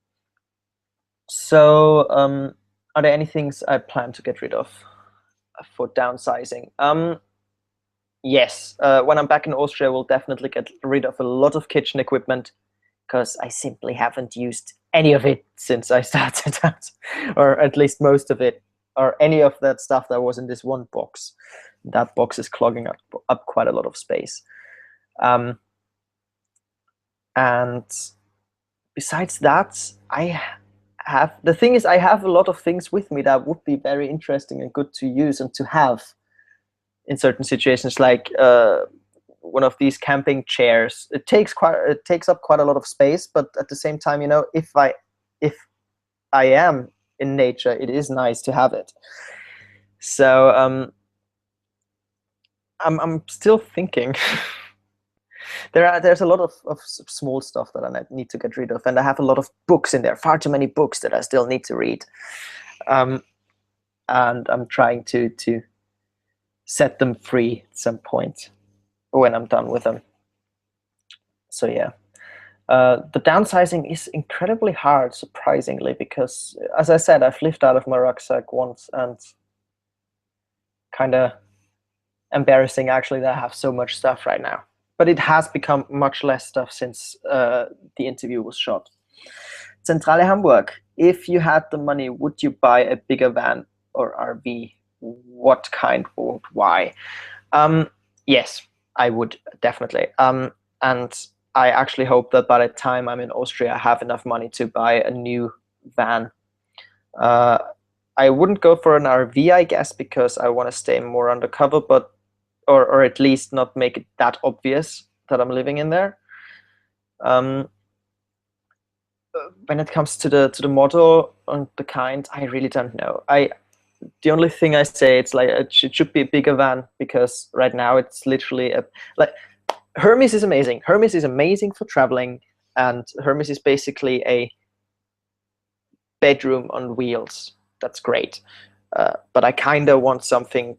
So, are there any things I plan to get rid of for downsizing? Yes. When I'm back in Austria, we'll definitely get rid of a lot of kitchen equipment because I simply haven't used any of it since I started out, or at least most of it, or any of that stuff that was in this one box. That box is clogging up quite a lot of space. And besides that, the thing is, I have a lot of things with me that would be very interesting and good to use and to have in certain situations, like one of these camping chairs. It takes up quite a lot of space, but at the same time, if I am in nature, it is nice to have it. So I'm still thinking. There's a lot of small stuff that I need to get rid of, and I have a lot of books in there, far too many books that I still need to read. And I'm trying to set them free at some point when I'm done with them. So yeah. The downsizing is incredibly hard, surprisingly, because, as I said, I've lived out of my rucksack once, and kind of embarrassing actually that I have so much stuff right now. But it has become much less stuff since the interview was shot. Zentrale Hamburg. If you had the money, would you buy a bigger van or RV? What kind or why? Yes, I would definitely. And I actually hope that by the time I'm in Austria, I have enough money to buy a new van. I wouldn't go for an RV, I guess, because I want to stay more undercover, but or at least not make it that obvious that I'm living in there. When it comes to the model and the kind, I really don't know. The only thing I say, it's like it should be a bigger van, because right now it's literally like Hermes is amazing. Hermes is amazing for traveling, and Hermes is basically a bedroom on wheels. That's great. But I kind of want something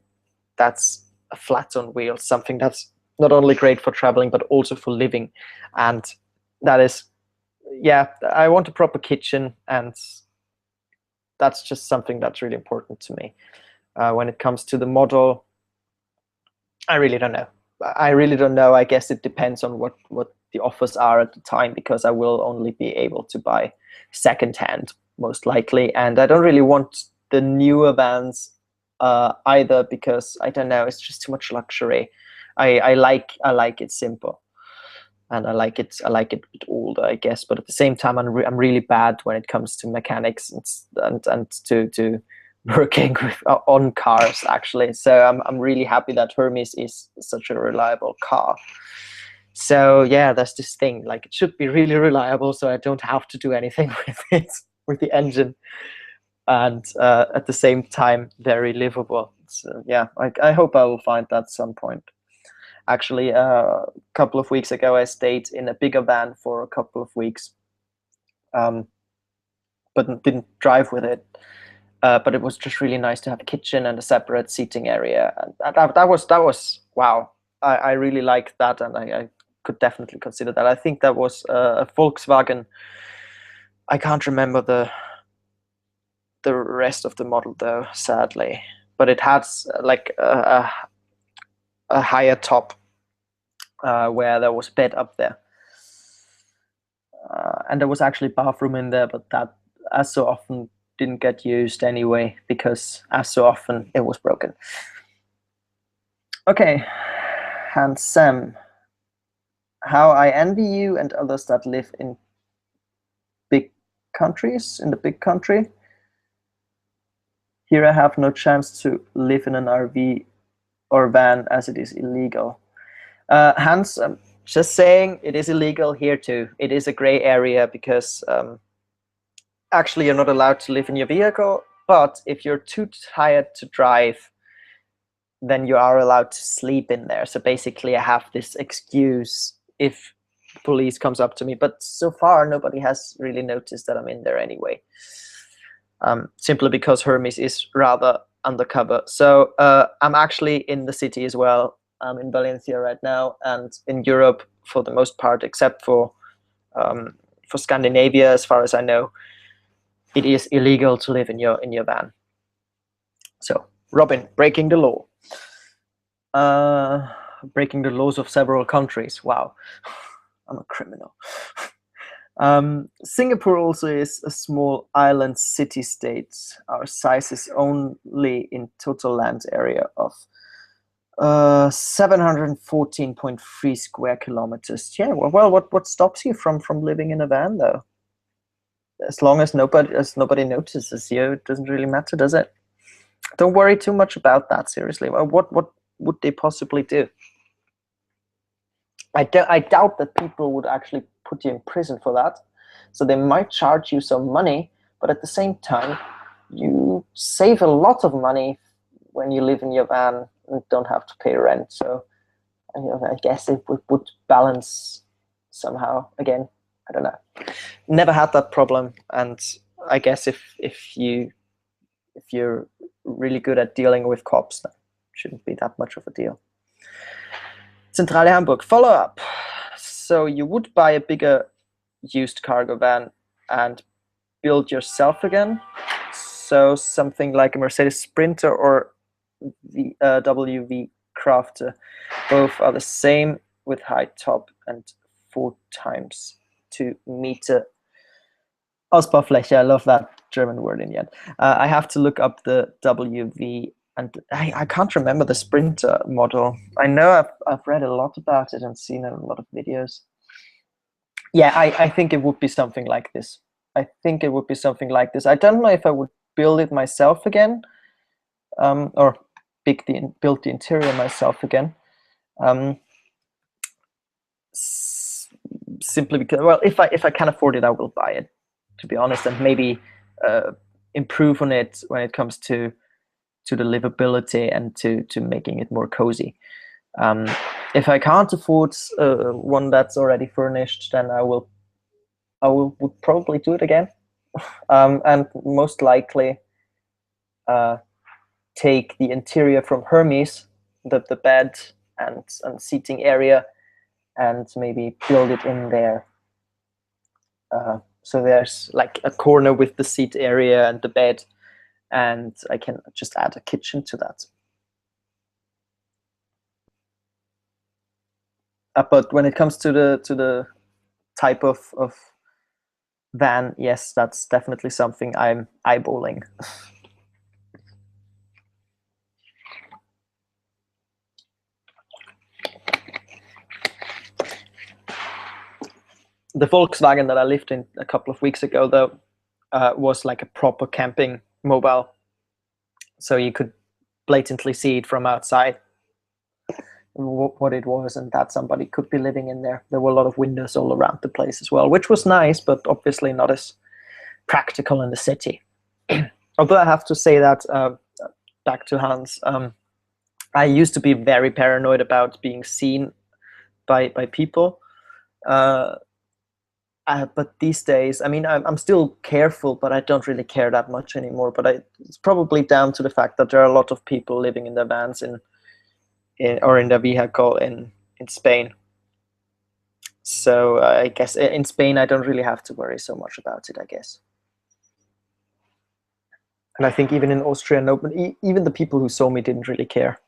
that's flat on wheels, something that's not only great for traveling but also for living. And that is, yeah, I want a proper kitchen, and that's just something that's really important to me. When it comes to the model, I really don't know. I guess it depends on what the offers are at the time, because I will only be able to buy secondhand most likely, and I don't really want the newer vans either, because I don't know, it's just too much luxury. I like it simple, and I like it a bit older, I guess. But at the same time, I'm really bad when it comes to mechanics and to working with, on cars actually. So I'm really happy that Hermes is such a reliable car. So yeah, that's this thing. Like, it should be really reliable, so I don't have to do anything with it, with the engine, and at the same time very livable. So yeah, I hope I will find that some point. Actually, a couple of weeks ago, I stayed in a bigger van for a couple of weeks, but didn't drive with it. But it was just really nice to have a kitchen and a separate seating area, and that was wow. I really liked that, and I could definitely consider that. I think that was a Volkswagen. I can't remember the rest of the model though, sadly, but it has like a higher top where there was a bed up there, and there was actually a bathroom in there, but that, as so often, didn't get used anyway, because as so often it was broken. Okay, and Sam, how I envy you and others that live in big countries, in the big country. Here I have no chance to live in an RV or van, as it is illegal. Hans, just saying, it is illegal here too. It is a gray area, because actually you're not allowed to live in your vehicle, but if you're too tired to drive, then you are allowed to sleep in there. So basically I have this excuse if the police comes up to me, but so far nobody has really noticed that I'm in there anyway. simply because Hermes is rather undercover. So I'm actually in the city as well. I'm in Valencia right now, and in Europe for the most part, except for Scandinavia, as far as I know, it is illegal to live in your van. So, Robin, breaking the law. Breaking the laws of several countries. Wow, I'm a criminal. Singapore also is a small island city-state. Our size is only in total land area of 714.3 square kilometers. Yeah, well, what stops you from living in a van though? As long as nobody notices you, it doesn't really matter, does it? Don't worry too much about that. Seriously, what would they possibly do? I doubt that people would actually put you in prison for that. So they might charge you some money, but at the same time, you save a lot of money when you live in your van and don't have to pay rent. So I guess it would balance somehow. Again, I don't know. Never had that problem, and I guess if you're really good at dealing with cops, that shouldn't be that much of a deal. Zentrale Hamburg, follow up. So you would buy a bigger used cargo van and build yourself again? So something like a Mercedes Sprinter or the WV Crafter. Both are the same with high top and 4x2 meter Ausbaufläche. I love that German word in the end. I have to look up the WV, and I can't remember the Sprinter model. I know I've read a lot about it and seen a lot of videos. Yeah, I think it would be something like this. I think it would be something like this. I don't know if I would build it myself again, or build the interior myself again. Simply because, well, if I can afford it, I will buy it, to be honest, and maybe improve on it when it comes to the livability and to making it more cozy. If I can't afford one that's already furnished, then I would probably do it again, and most likely take the interior from Hermes, the bed and seating area, and maybe build it in there. So there's like a corner with the seat area and the bed, and I can just add a kitchen to that. But when it comes to the type of van, yes, that's definitely something I'm eyeballing. The Volkswagen that I lived in a couple of weeks ago, though, was like a proper camping mobile. So you could blatantly see it from outside what it was, and that somebody could be living in there. There were a lot of windows all around the place as well, which was nice, but obviously not as practical in the city. Although I have to say that, back to Hans, I used to be very paranoid about being seen by people. But these days, I mean, I'm still careful, but I don't really care that much anymore. But it's probably down to the fact that there are a lot of people living in their vans or in their vehicle in Spain. So I guess in Spain, I don't really have to worry so much about it, I guess. And I think even in Austria, nobody, even the people who saw me didn't really care.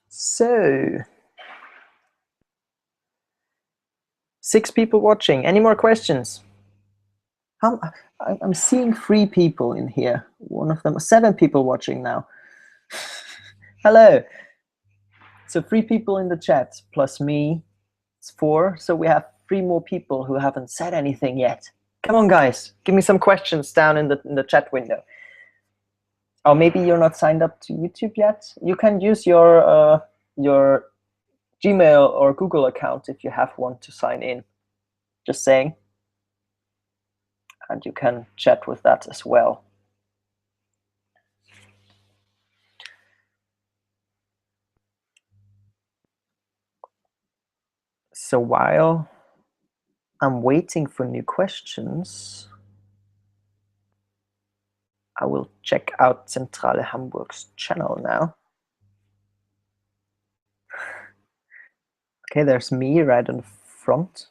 So, 6 people watching. Any more questions? I'm seeing 3 people in here. One of them, 7 people watching now. Hello. So 3 people in the chat plus me. It's 4. So we have 3 more people who haven't said anything yet. Come on, guys. Give me some questions down in the chat window. Or maybe you're not signed up to YouTube yet. You can use your Gmail or Google account if you have one to sign in. Just saying. And you can chat with that as well. So while I'm waiting for new questions, I will check out Zentrale Hamburg's channel now. Okay, there's me right in front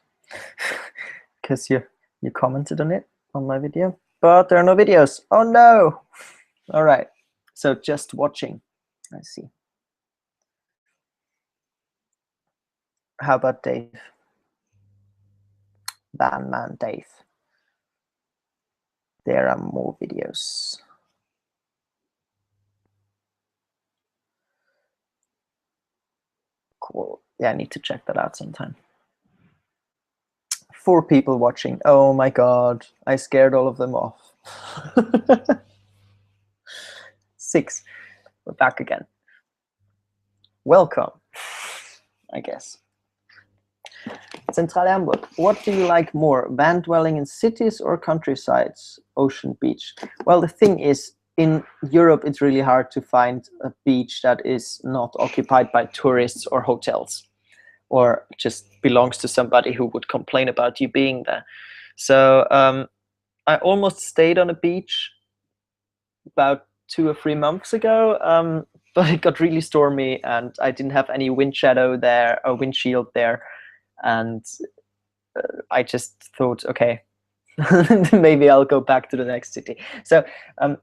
because you commented on it on my video, but there are no videos. Oh no! All right, so just watching. I see. How about Dave? Bandman Dave. There are more videos. Cool. Yeah, I need to check that out sometime. 4 people watching. Oh my god, I scared all of them off. 6. We're back again. Welcome, I guess. Zentrale Hamburg. What do you like more, van dwelling in cities or countrysides, ocean, beach? Well, the thing is, in Europe, it's really hard to find a beach that is not occupied by tourists or hotels, or just belongs to somebody who would complain about you being there. So I almost stayed on a beach about 2 or 3 months ago, but it got really stormy and I didn't have any wind shadow there or windshield there. And I just thought, okay, maybe I'll go back to the next city. So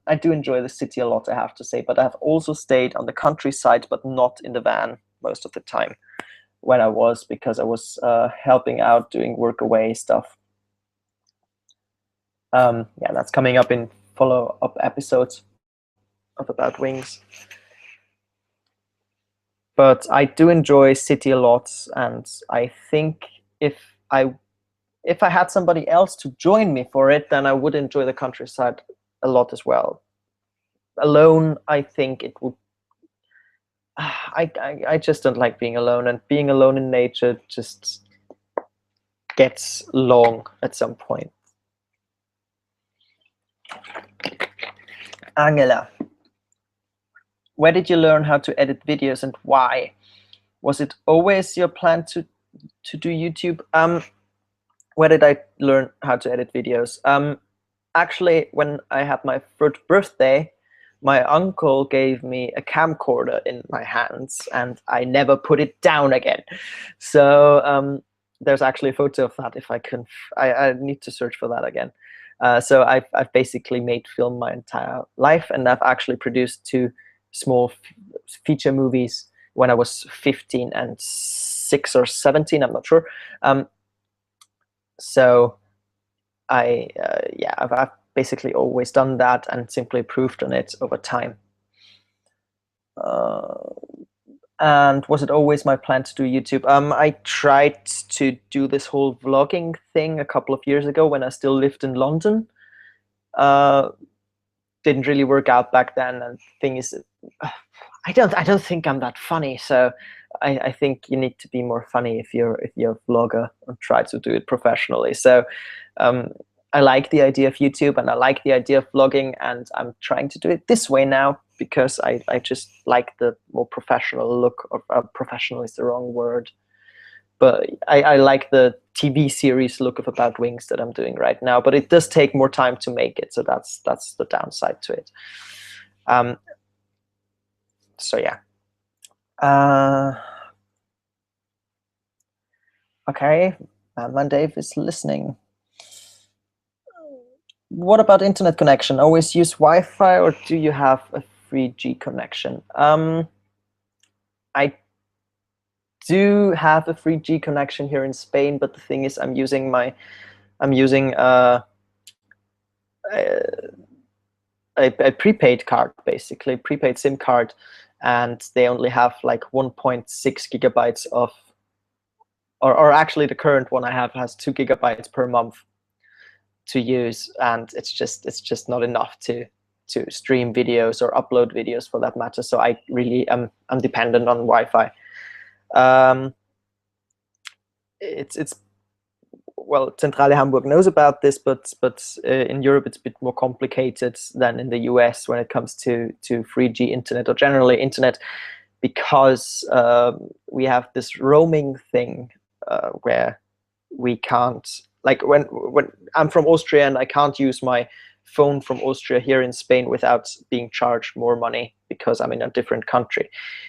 I do enjoy the city a lot, I have to say, but I've also stayed on the countryside, but not in the van most of the time when I was, because I was helping out doing work away stuff. Yeah, that's coming up in follow-up episodes of About Wings. But I do enjoy city a lot, and I think if I had somebody else to join me for it, then I would enjoy the countryside a lot as well. Alone, I think it would. I just don't like being alone, and being alone in nature just gets long at some point. Angela, where did you learn how to edit videos and why? Was it always your plan to do YouTube? Where did I learn how to edit videos? Actually, when I had my 3rd birthday, my uncle gave me a camcorder in my hands and I never put it down again. So there's actually a photo of that. If I can, I need to search for that again. So I've basically made film my entire life, and I've actually produced 2 small feature movies when I was 15 and 6 or 17, I'm not sure. So yeah, I've basically always done that and simply improved on it over time. And was it always my plan to do YouTube? I tried to do this whole vlogging thing a couple of years ago when I still lived in London. Didn't really work out back then, and the thing is, I don't think I'm that funny, so I think you need to be more funny if you're a vlogger and try to do it professionally. So I like the idea of YouTube and I like the idea of vlogging, and I'm trying to do it this way now because I just like the more professional look. Of professional is the wrong word, but I like the TV series look of About Wings that I'm doing right now. But it does take more time to make it, so that's the downside to it. So yeah. Okay, Dave is listening. What about internet connection? Always use Wi-Fi, or do you have a 3G connection? I do have a 3G connection here in Spain, but the thing is, I'm using a prepaid card, basically prepaid SIM card, and they only have like 1.6 gigabytes of, or actually the current one I have has 2 gigabytes per month to use, and it's just not enough to stream videos or upload videos for that matter. So I really I'm dependent on Wi-Fi. It's well, Zentrale Hamburg knows about this, but in Europe it's a bit more complicated than in the US when it comes to 3G internet or generally internet, because we have this roaming thing where we can't, like when I'm from Austria and I can't use my phone from Austria here in Spain without being charged more money because I'm in a different country.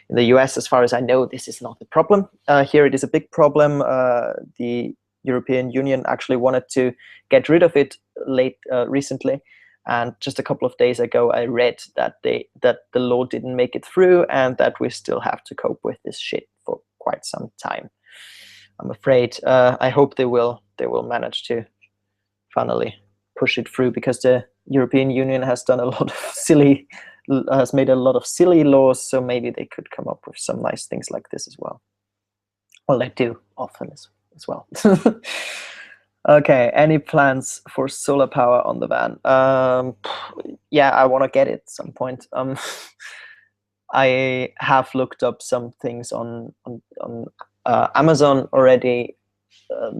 In the US, as far as I know, this is not a problem. Here it is a big problem. The European Union actually wanted to get rid of it recently. And just a couple of days ago, I read that the law didn't make it through and that we still have to cope with this shit for quite some time. I'm afraid. I hope they will manage to finally push it through, because the European Union has done a lot of has made a lot of silly laws. So maybe they could come up with some nice things like this as well. Well, they do often as well. Okay, any plans for solar power on the van? Yeah, I want to get it at some point. I have looked up some things on Amazon already.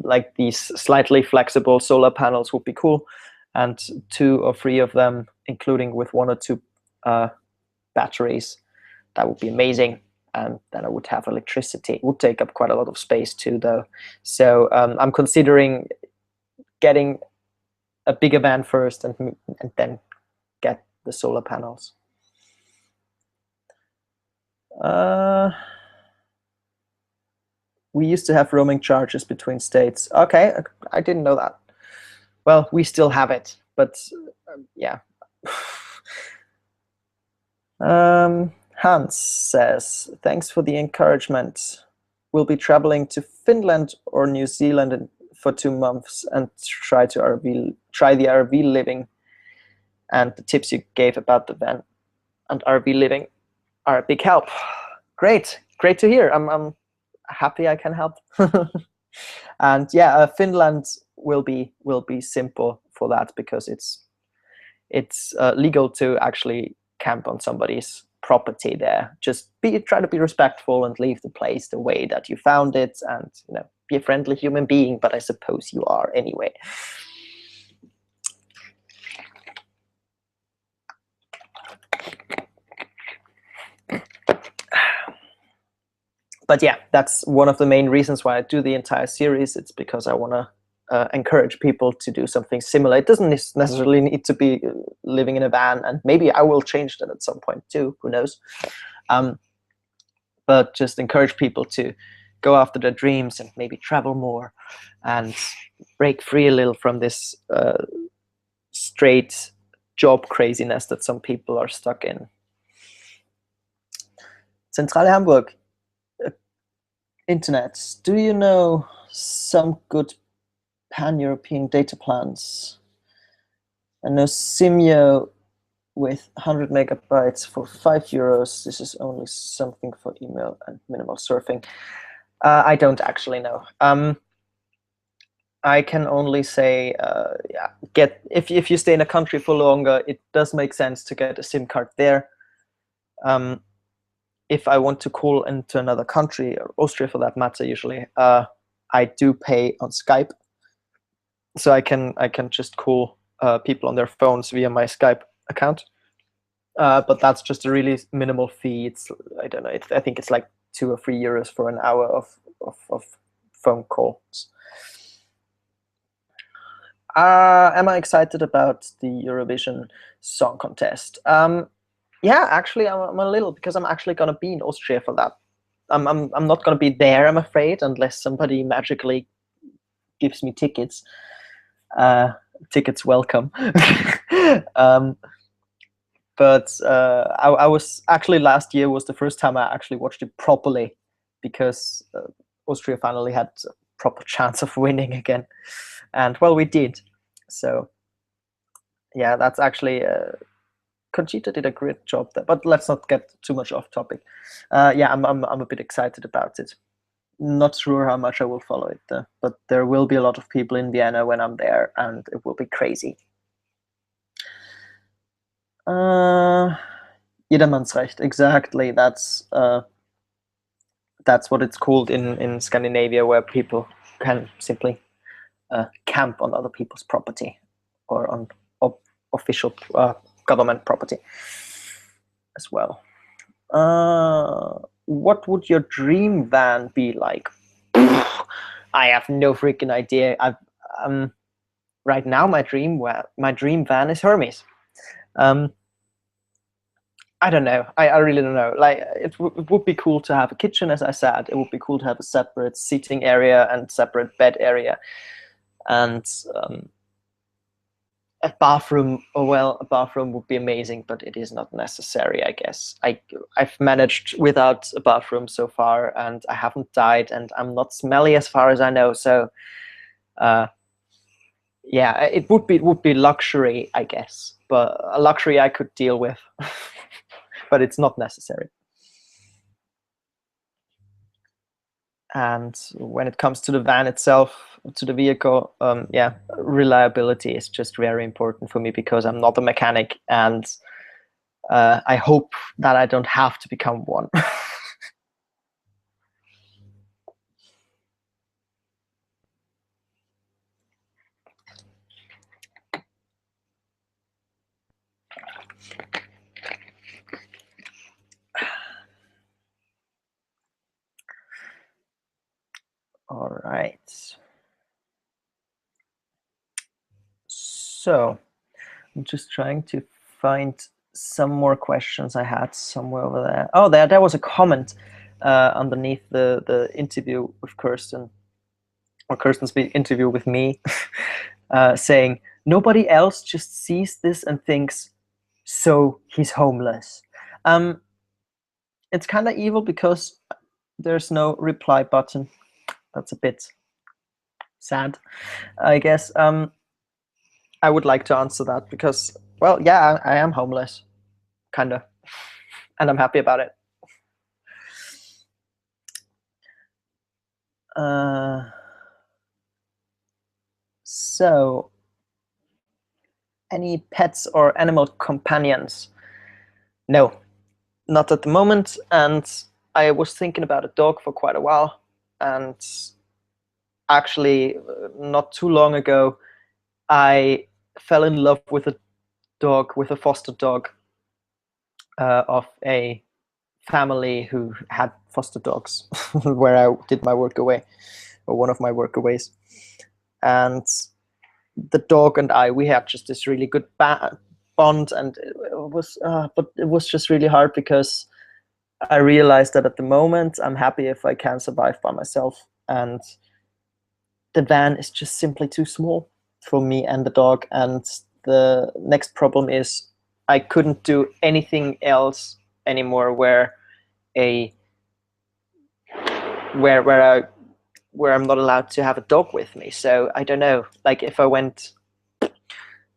Like these slightly flexible solar panels would be cool, and 2 or 3 of them, including with 1 or 2 batteries, that would be amazing. And then I would have electricity. It would take up quite a lot of space too, though. So I'm considering getting a bigger van first and then get the solar panels. We used to have roaming charges between states. Okay, I didn't know that. Well, we still have it, but yeah. Hans says, thanks for the encouragement. We'll be traveling to Finland or New Zealand for 2 months and try the RV living. And the tips you gave about the van and RV living are a big help. Great to hear. I'm happy I can help. And yeah, Finland will be simple for that, because it's legal to actually camp on somebody's property there. Just try to be respectful and leave the place the way that you found it, and be a friendly human being. But I suppose you are anyway. But yeah, that's one of the main reasons why I do the entire series. It's because I want to encourage people to do something similar. It doesn't necessarily need to be living in a van, and maybe I will change that at some point too, who knows. But just encourage people to go after their dreams and maybe travel more and break free a little from this straight job craziness that some people are stuck in. Zentrale Hamburg. Internet. Do you know some good pan-European data plans? I know Simyo with 100 megabytes for €5. This is only something for email and minimal surfing. I don't actually know. I can only say, if you stay in a country for longer, it does make sense to get a SIM card there. If I want to call into another country, or Austria for that matter, usually I do pay on Skype, so I can just call people on their phones via my Skype account. But that's just a really minimal fee. It's, I don't know, I think it's like €2 or €3 for an hour of phone calls. Am I excited about the Eurovision Song Contest? Yeah, actually, I'm a little, because I'm actually going to be in Austria for that. I'm not going to be there, I'm afraid, unless somebody magically gives me tickets. Tickets welcome. But I was actually, last year was the first time I actually watched it properly, because Austria finally had a proper chance of winning again. And well, we did. So yeah, that's actually Conchita did a great job there. But let's not get too much off topic. Yeah, I'm a bit excited about it. Not sure how much I will follow it, but there will be a lot of people in Vienna when I'm there, and it will be crazy. Jedermannsrecht, exactly. That's what it's called in Scandinavia, where people can simply camp on other people's property or on official government property as well. What would your dream van be like? I have no freaking idea. Right now my dream van is Hermes. Um, I don't know. I really don't know. Like it would be cool to have a kitchen, as I said. It would be cool to have a separate seating area and separate bed area, and a bathroom. Oh well, a bathroom would be amazing, but it is not necessary. I guess I've managed without a bathroom so far, and I haven't died, and I'm not smelly as far as I know. So uh, yeah, it would be luxury, I guess, but a luxury I could deal with, but it's not necessary. And when it comes to the van itself, to the vehicle, yeah, reliability is just very important for me because I'm not a mechanic, and I hope that I don't have to become one. All right. So I'm just trying to find some more questions I had somewhere over there. Oh, there was a comment underneath the interview with Kirsten, or Kirsten's interview with me, saying nobody else just sees this and thinks, so he's homeless. Um, it's kind of evil because there's no reply button. That's a bit sad, I guess. I would like to answer that because, well, yeah, I am homeless, kind of, and I'm happy about it. So, any pets or animal companions? No, not at the moment. And I was thinking about a dog for quite a while. And actually, not too long ago, I fell in love with a dog, with a foster dog of a family who had foster dogs, where I did my work away, or one of my workaways. And the dog and I, we had just this really good bond, and but it was just really hard because I realized that at the moment I'm happy if I can survive by myself, and the van is just simply too small for me and the dog. And the next problem is I couldn't do anything else anymore a where I'm not allowed to have a dog with me. So I don't know, like if I went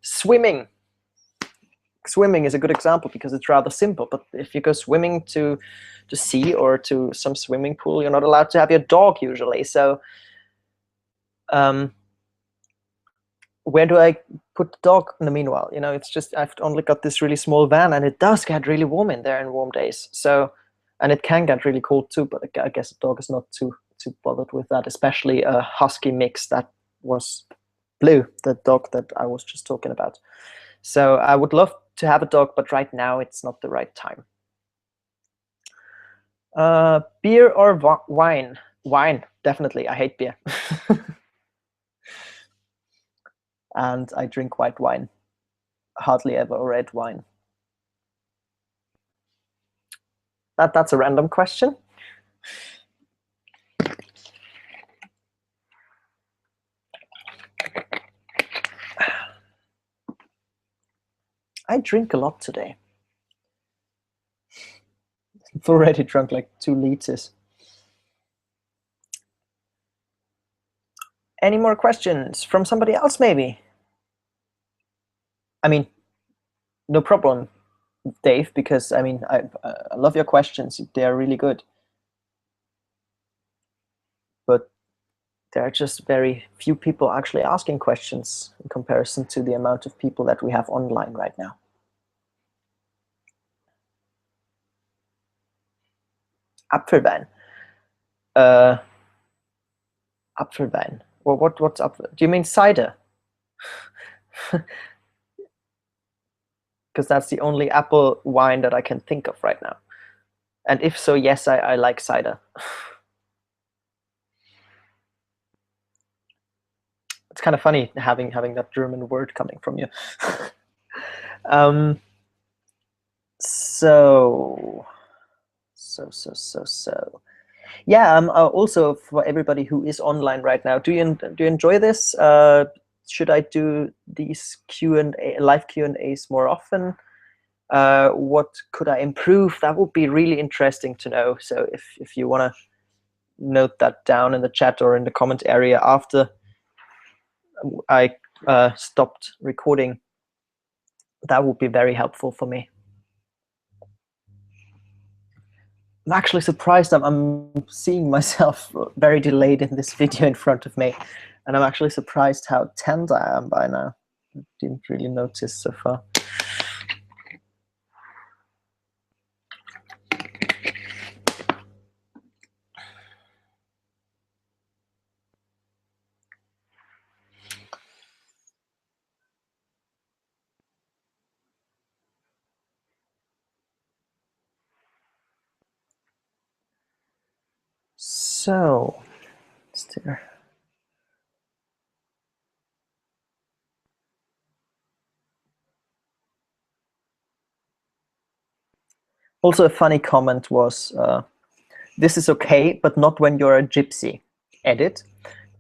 swimming. Swimming is a good example because it's rather simple, but if you go swimming to sea or to some swimming pool, you're not allowed to have your dog usually. So where do I put the dog in the meanwhile? It's just I've only got this really small van, and it does get really warm in there in warm days. So, and it can get really cold too, but I guess a dog is not too bothered with that, especially a husky mix that was Blue, the dog that I was just talking about. So I would love to have a dog, but right now it's not the right time. Beer or wine? Wine, definitely. I hate beer. And I drink white wine. Hardly ever red wine. That's a random question. I drink a lot today. I've already drunk like 2 liters. Any more questions from somebody else, maybe? I mean, no problem, Dave, because I mean, I love your questions. They're really good. But there are just very few people actually asking questions in comparison to the amount of people that we have online right now. Apfelwein. Uh, Apfelwein. Well, what's up? Do you mean cider? Because that's the only apple wine that I can think of right now. And if so, yes, I like cider. kind of funny having that German word coming from you. um, so yeah. Also for everybody who is online right now, do you enjoy this? Should I do these live Q&As more often? What could I improve? That would be really interesting to know. So if you want to note that down in the chat or in the comment area after I stopped recording, that would be very helpful for me. I'm actually surprised. I'm seeing myself very delayed in this video in front of me, and I'm actually surprised how tense I am by now. I didn't really notice so far. So, is there... Also, a funny comment was, this is okay, but not when you're a gypsy. Edit.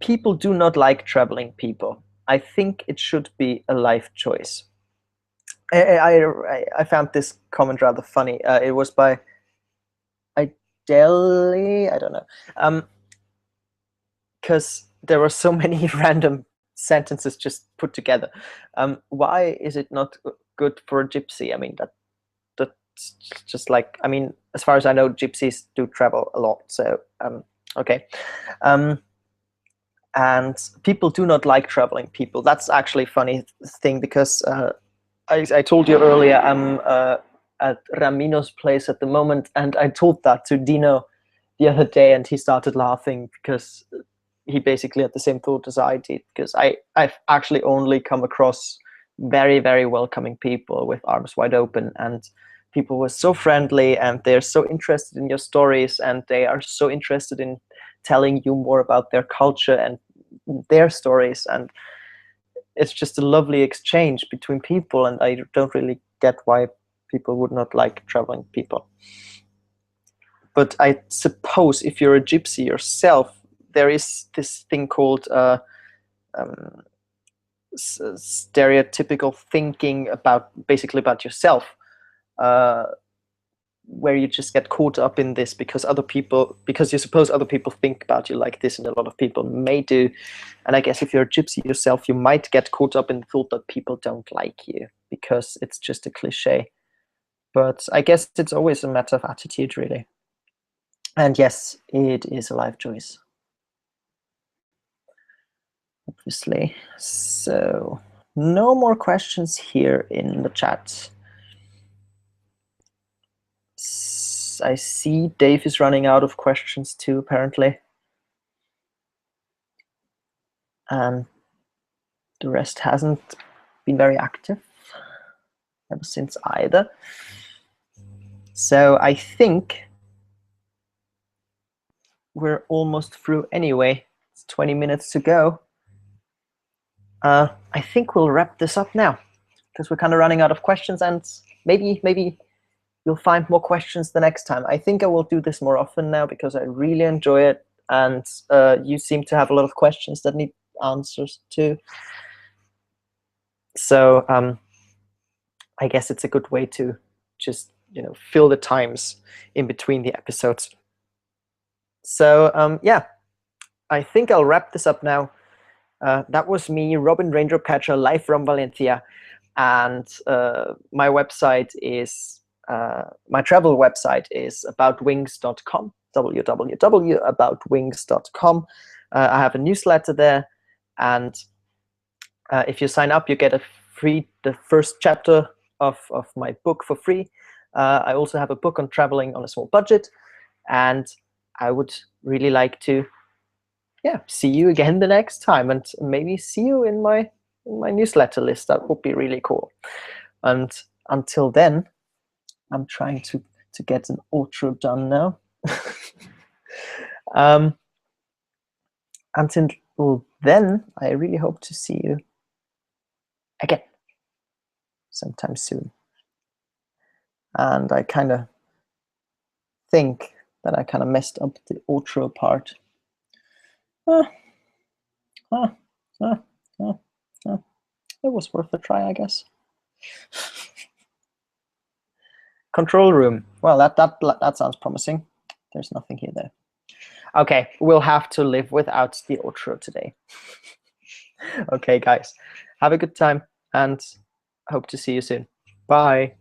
People do not like traveling people. I think it should be a life choice. I found this comment rather funny. It was by Delhi, I don't know, because there were so many random sentences just put together. Why is it not good for a gypsy? I mean, that's just like, I mean, as far as I know, gypsies do travel a lot. So okay, and people do not like traveling people. That's actually a funny thing, because I told you earlier I'm at Ramino's place at the moment, and I told that to Dino the other day, and he started laughing because he basically had the same thought as I did, because I've actually only come across very, very welcoming people with arms wide open, and people were so friendly, and they're so interested in your stories, and they are so interested in telling you more about their culture and their stories, and it's just a lovely exchange between people, and I don't really get why people would not like traveling people. But I suppose if you're a gypsy yourself, there is this thing called stereotypical thinking basically about yourself, where you just get caught up in this because you suppose other people think about you like this, and a lot of people may do. And I guess if you're a gypsy yourself, you might get caught up in the thought that people don't like you because it's just a cliche. But I guess it's always a matter of attitude, really. And yes, it is a life choice, obviously. So no more questions here in the chat. I see Dave is running out of questions too, apparently. And the rest hasn't been very active ever since either. So I think we're almost through anyway. It's 20 minutes to go. I think we'll wrap this up now, because we're kind of running out of questions, and maybe you'll find more questions the next time. I think I will do this more often now because I really enjoy it, and you seem to have a lot of questions that need answers too. So I guess it's a good way to just, fill the times in between the episodes. So yeah, I think I'll wrap this up now. That was me, Robin Raindrop Catcher, live from Valencia, and my website is my travel website is aboutwings.com, www.aboutwings.com. I have a newsletter there, and if you sign up, you get the first chapter of my book for free. I also have a book on traveling on a small budget, and I would really like to see you again the next time, and maybe see you in my newsletter list. That would be really cool. And until then, I'm trying to get an outro done now. Until well, then I really hope to see you again sometime soon. And I kind of think that I kind of messed up the outro part. It was worth a try, I guess. Control room. Well, that sounds promising. There's nothing here though. Okay, we'll have to live without the outro today. Okay, guys, have a good time and hope to see you soon. Bye.